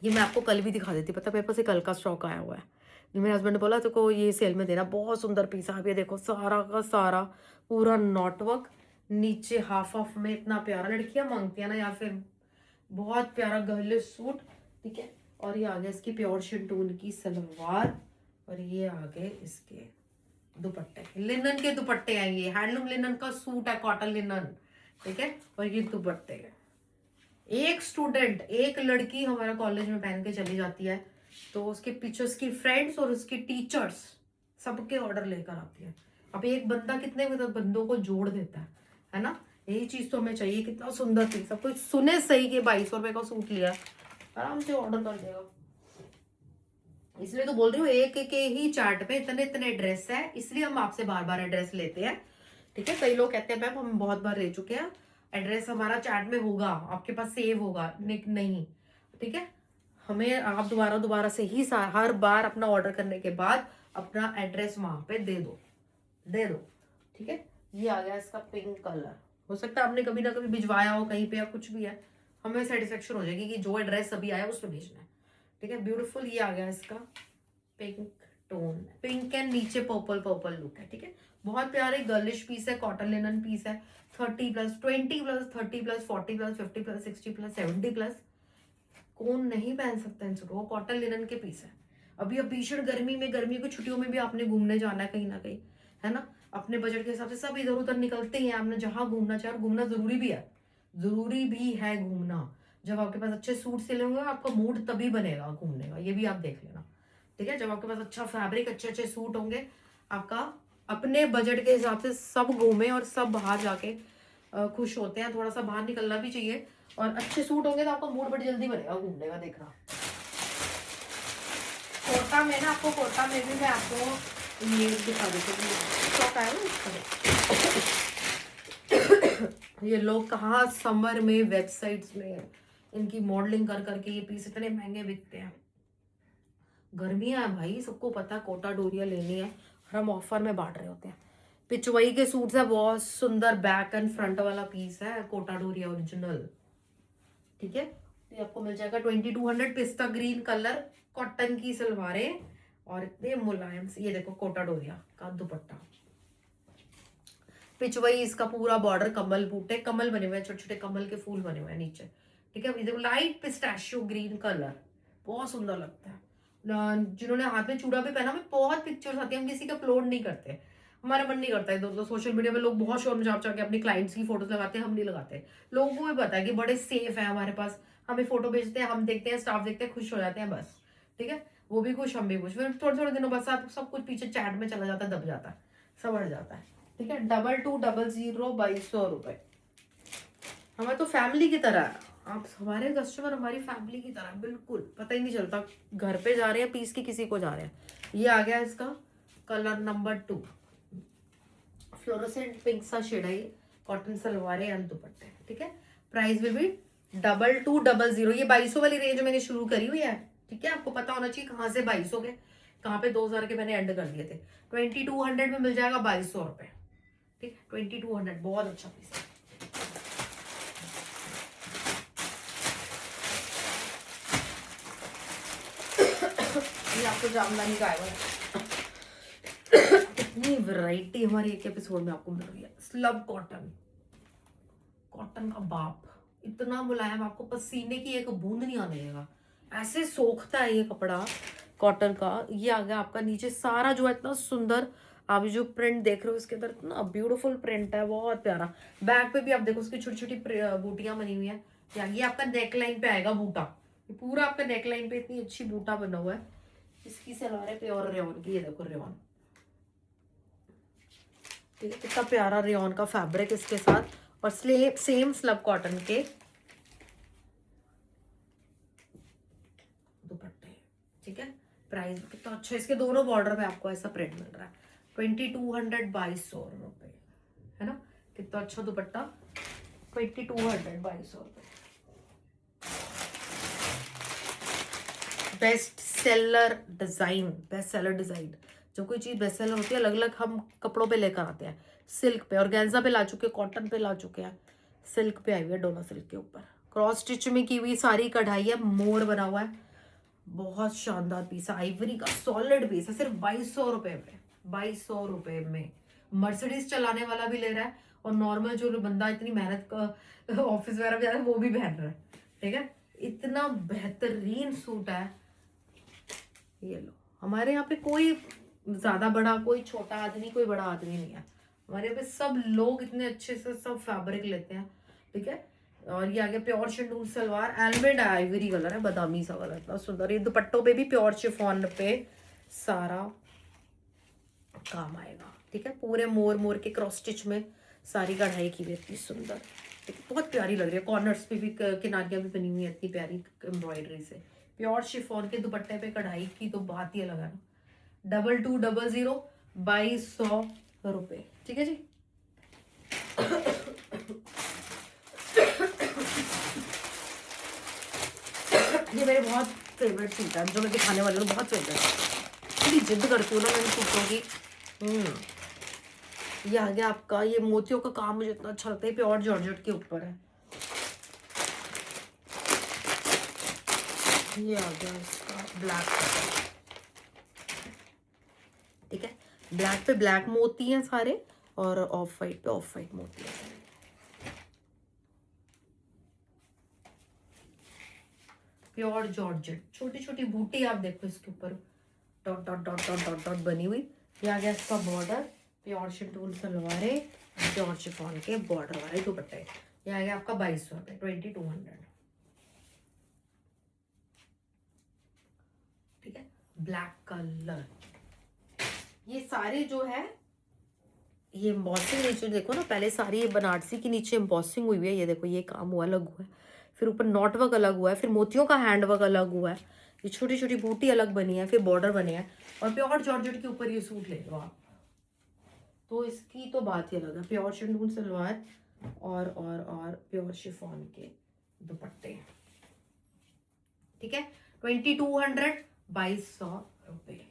ये मैं आपको कल भी दिखा देती, पता मेरे पास एक कल का स्टॉक आया हुआ है। मेरे हस्बैंड ने बोला तो को ये सेल में देना, बहुत सुंदर पीस है। आप ये देखो सारा का सारा पूरा नॉट वर्क, नीचे हाफ ऑफ में, इतना प्यारा। लड़कियां मांगती है ना, या फिर बहुत प्यारा गर्लिश सूट। ठीक है, और ये आ गया इसकी प्योर शिंटून की सलवार और ये आ गए इसके दुपट्टे। लिनन के दुपट्टे हैं, ये हैंडलूम लिनन का सूट है, कॉटन लिनन। ठीक है, और ये दुपट्टे हैं। एक स्टूडेंट, एक लड़की हमारा कॉलेज में पहन के चली जाती है तो उसके पीछे उसकी फ्रेंड्स और उसके टीचर्स सबके ऑर्डर लेकर आती है। अब एक बंदा कितने बंदों को जोड़ देता है ना। यही चीज तो हमें चाहिए। कितना सुंदर थी, सब कुछ सुने सही के 2200 रुपए का सूट लिया, आराम से ऑर्डर कर देगा। इसलिए तो बोल रही हूँ, एक के ही चार्ट पे इतने इतने ड्रेस है, इसलिए हम आपसे बार बार एड्रेस लेते हैं। ठीक है, कई लोग कहते हैं मैम हम बहुत बार ले चुके हैं, एड्रेस हमारा चार्ट में होगा, आपके पास सेव होगा, नहीं। ठीक है, हमें आप दोबारा दोबारा से ही हर बार अपना ऑर्डर करने के बाद अपना एड्रेस वहां पे दे दो। ठीक है, ये आ गया इसका पिंक कलर। हो सकता है आपने कभी ना कभी भिजवाया हो कहीं पे या कुछ भी है, हमें सेटिस्फेक्शन हो जाएगी कि जो एड्रेस अभी आया उस पर भेजना है। ठीक है, ब्यूटीफुल। ये आ गया इसका पिंक टोन, पिंक एंड नीचे पर्पल पर्पल लुक है, ठीक है। बहुत प्यारे गर्लिश पीस है, कॉटन लिनन पीस है। 30+, 20+, 30+, 40+, 50+, 60+, 70+, कौन नहीं पहन सकता इन सूटों को। कॉटन लिनन के पीस है। अभी अब भीषण गर्मी में, गर्मी की छुट्टियों में भी आपने घूमने जाना है कहीं ना कहीं, है ना। अपने बजट के हिसाब से सब इधर उधर निकलते हैं, आपने जहां घूमना चाहे, और घूमना जरूरी भी है, जरूरी भी है घूमना। जब आपके पास अच्छे सूट सिले होंगे आपका मूड तभी बनेगा घूमने का, ये भी आप देख लेना, ठीक है। जब आपके पास अच्छा फैब्रिक, अच्छे अच्छे सूट होंगे, आपका अपने बजट के हिसाब से सब घूमे और सब बाहर जाके खुश होते हैं। थोड़ा सा बाहर निकलना भी चाहिए, और अच्छे सूट होंगे तो आपका मूड बड़ी जल्दी बनेगा घूमने का, देखना। कोटा में ना, आपको कोटा में भी मैं आपको ये दिखा देती हूँ, स्टॉक आया ना इसका। ये लोग कहाँ समर में वेबसाइट्स में इनकी मॉडलिंग कर करके ये पीस इतने महंगे बिकते हैं। गर्मियाँ है भाई, सबको पता है कोटा डोरिया लेनी है, और हम ऑफर में बांट रहे होते हैं। पिचवई के सूट्स है, बहुत सुंदर बैक एंड फ्रंट वाला पीस है, कोटा डोरिया ओरिजिनल, ठीक है। ये आपको मिल जाएगा 2200, पिस्ता ग्रीन कलर, कॉटन की सलवारें, और इतने मुलायम से, ये देखो कोटा डोरिया का दुपट्टा, पिचवई इसका पूरा बॉर्डर, कमल बूटे, कमल बने हुए हैं, छोटे छोटे कमल के फूल बने हुए हैं नीचे, ठीक है। ये देखो लाइट पिस्ताशियो ग्रीन कलर, बहुत सुंदर लगता है। जिन्होंने हाथ में चूड़ा भी पहना, में बहुत पिक्चर्स आती है, हम किसी का अपलोड नहीं करते, हमारा मन नहीं करता है। दो सोशल मीडिया में लोग बहुत शोर मचा के अपने क्लाइंट्स की फोटोज लगाते हैं, हम नहीं लगाते। लोगों को भी पता है कि बड़े सेफ है हमारे पास, हमें फोटो भेजते हैं, हम देखते हैं, स्टाफ देखते हैं, खुश हो जाते हैं, बस, ठीक है। वो भी खुश, हम भी खुश। फिर थोड़े थोड़े दिनों बाद सब कुछ पीछे चैट में चला जाता है, दब जाता है, सब बढ़ जाता है, ठीक है। 2200, 2200 रुपए। हमें तो फैमिली की तरह है, आप हमारे कस्टमर हमारी फैमिली की तरह, बिल्कुल पता ही नहीं चलता घर पे जा रहे हैं पीस के किसी को जा रहे हैं। ये आ गया इसका कलर नंबर 2, फ्लोरोसेंट पिंक सा शेड है ये, कॉटन सलवारें एंड दुपट्टे, ठीक है। Price will be 2200। ये 2200 वाली रेंज मैंने शुरू करी हुई है, ठीक है। आपको पता होना चाहिए कहाँ से 2200 के, कहाँ पे 2000 के मैंने एंड कर दिए थे। 2200 में मिल जाएगा 2200 रुपए, ठीक है। 2200, बहुत अच्छा पीस है। ये आपको जामदानी का आएगा। इतनी वैरायटी हमारी एक एपिसोड में आपको मिल रही है। स्लब कॉटन, कॉटन का बाप, इतना मुलायम, आपको पसीने की एक बूंद नहीं आने देगा, ऐसे सोखता है ये कपड़ा कॉटन का। ये आ गया आपका नीचे सारा जो है इतना सुंदर, आप जो प्रिंट देख रहे हो इसके अंदर इतना ब्यूटीफुल प्रिंट है, बहुत प्यारा। बैक पे भी आप देखो उसकी छोटी छोटी बूटियां बनी हुई है। ये आपका नेकलाइन पे आएगा बूटा, ये पूरा आपका नेकलाइन पे इतनी अच्छी बूटा बना हुआ है। इसकी सलवार है प्योर रेयन की, ये देखो रेयन, ठीक है। कितना प्यारा रेयन का फैब्रिक इसके साथ, और सेम स्लब कॉटन के दुपट्टे, ठीक है। प्राइस कितना अच्छा, इसके दोनों बॉर्डर में आपको ऐसा प्रिंट मिल रहा है। 2200, 2200 रुपए, है ना। कितना अच्छा दुपट्टा, 2200, 2200 रुपए। Best seller design, best seller design, जब कोई चीज बेस्ट सेलर होती है, अलग अलग हम कपड़ों पे लेकर आते हैं। सिल्क पे, ऑर्गेन्जा पे ला चुके हैं, कॉटन पे ला चुके हैं, सिल्क पे आई हुई है, डोला सिल्क के ऊपर क्रॉस स्टिच में की हुई सारी कढ़ाई है, मोड़ बना हुआ है, बहुत शानदार पीस है, आइवरी का सॉलिड पीस है, सिर्फ 2200 रुपए में, 2200 रुपए में। मर्सिडीज चलाने वाला भी ले रहा है, और नॉर्मल जो बंदा इतनी मेहनत का ऑफिस वगैरह भी जा रहा है वो भी पहन रहा है, ठीक है। इतना बेहतरीन सूट है, ये लो। हमारे यहाँ पे कोई ज्यादा बड़ा, कोई छोटा आदमी, कोई बड़ा आदमी नहीं है, हमारे यहाँ पे सब लोग इतने अच्छे से सब फैब्रिक लेते हैं, ठीक है। और ये आ गया प्योर शिफॉन सलवार, एल्मेड आइवरी कलर है, बादामी सा कलर, इतना सुंदर। ये दुपट्टों पे भी प्योर शिफॉन पे सारा काम आएगा, ठीक है। पूरे मोर मोर के क्रॉस स्टिच में सारी कढ़ाई की हुई, इतनी सुंदर, बहुत प्यारी लग रही है। कॉर्नर्स पे भी किनारियां भी बनी हुई है इतनी प्यारी एम्ब्रॉयडरी से। प्योर शिफॉन के दुपट्टे पे कढ़ाई की तो बात ही अलग है ना। 2200, 2200 रुपए, ठीक है जी। ये मेरे बहुत फेवरेट सूट है, जो मैं दिखाने वाली हूँ, बहुत फेवरेट है, इतनी जिद करती हूँ ना मैंने सूटों की। ये आ गया आपका, ये मोतियों का काम मुझे इतना अच्छा लगता है, प्योर जॉर्जेट के ऊपर है। ये आ गया इसका ब्लैक कलर, ब्लैक पे ब्लैक मोती हैं सारे, और ऑफ वाइट पे ऑफ वाइट मोती है। प्योर जॉर्जेट, छोटी छोटी बूटी आप देखो इसके ऊपर, dot dot dot dot dot dot बनी हुई। ये आ गया इसका border, pure chiffon salwar, pure chiffon के बॉर्डर वाले दुपट्टे। ये आ गया आपका 2200 रुपये, 2200। ठीक है, ब्लैक कलर। ये सारे जो है ये एम्बॉसिंग नीचे देखो ना, पहले सारी ये बनारसी की नीचे एम्बॉसिंग हुई है, ये देखो ये काम हुआ अलग हुआ है, फिर ऊपर नॉट वर्क अलग हुआ है, फिर मोतियों का हैंड वर्क अलग हुआ है, ये छोटी छोटी बूटी अलग बनी है, फिर बॉर्डर बने हैं, और प्योर जॉर्जेट के ऊपर ये सूट ले लो आप, तो इसकी तो बात ही अलग है। प्योर शिफॉन सलवार और प्योर शिफॉन के दुपट्टे। ठीक है, 2200, 2200 रुपये।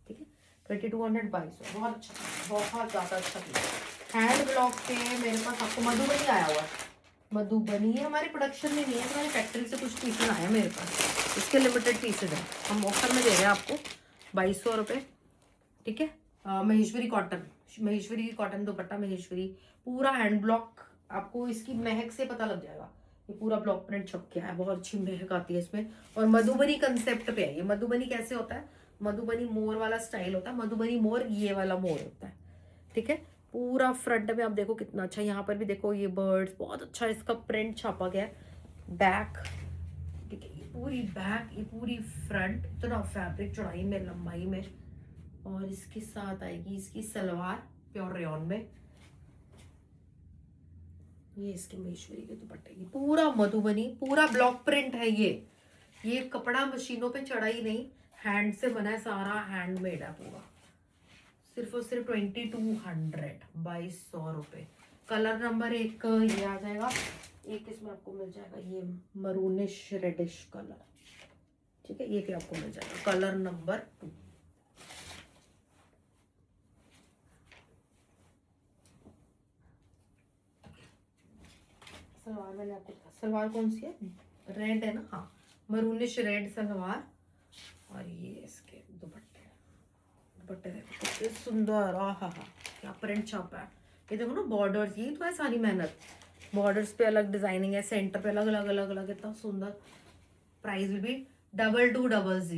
ठीक है, 2200, 2200, बहुत अच्छा, बहुत ज़्यादा अच्छा पीस। हैंड ब्लॉक पे मेरे पास आपको मधुबनी आया हुआ है, मधुबनी है हमारी प्रोडक्शन में नहीं है, हमारी फैक्ट्री से कुछ पीसेज आए हैं मेरे पास, इसके लिमिटेड पीसेज हैं, हम ऑफर में दे रहे हैं आपको 2200 रुपये। ठीक है, महेश्वरी कॉटन, महेश्वरी कॉटन दुपट्टा, महेश्वरी पूरा हैंड ब्लॉक, आपको इसकी महक से पता लग जाएगा, ये पूरा ब्लॉक प्रिंट छप के है, बहुत अच्छी महक आती है इसमें, और मधुबनी कंसेप्ट पे है ये। मधुबनी कैसे होता है, मधुबनी मोर वाला स्टाइल होता है, मधुबनी मोर ये वाला मोर होता है। ठीक है, पूरा फ्रंट में आप देखो कितना अच्छा, यहाँ पर भी देखो ये बर्ड्स, बहुत अच्छा इसका प्रिंट छापा गया है। बैक, ठीक है, ये पूरी बैक, ये पूरी फ्रंट, इतना फैब्रिक चौड़ाई में लंबाई में, और इसके साथ आएगी इसकी सलवार प्योर रेयॉन में। ये इसके महेश्वरी के दुपट्टे, ये पूरा मधुबनी, पूरा ब्लॉक प्रिंट है ये कपड़ा मशीनों पे चढ़ा ही नहीं, हैंड से बना है, सारा हैंडमेड है पूरा, सिर्फ और सिर्फ 2200, 2200 रुपये। कलर नंबर 1 ये आ जाएगा, एक इसमें आपको मिल जाएगा ये मरूनिश रेडिश कलर। ठीक है, ये क्या आपको मिल जाएगा कलर नंबर 2। सलवार मैंने आपको, सलवार कौन सी है, रेड है ना, हाँ, मरूनिश रेड सलवार, और ये इसके दुपट्टे, दुपट्टे देखो कितने सुंदर, आहा हा, क्या प्रिंट छापा है। ये देखो ना बॉर्डर्स, ये तो है सारी मेहनत, बॉर्डर्स पे अलग डिजाइनिंग है, सेंटर पे अलग अलग अलग अलग, इतना सुंदर। Price will be 2200।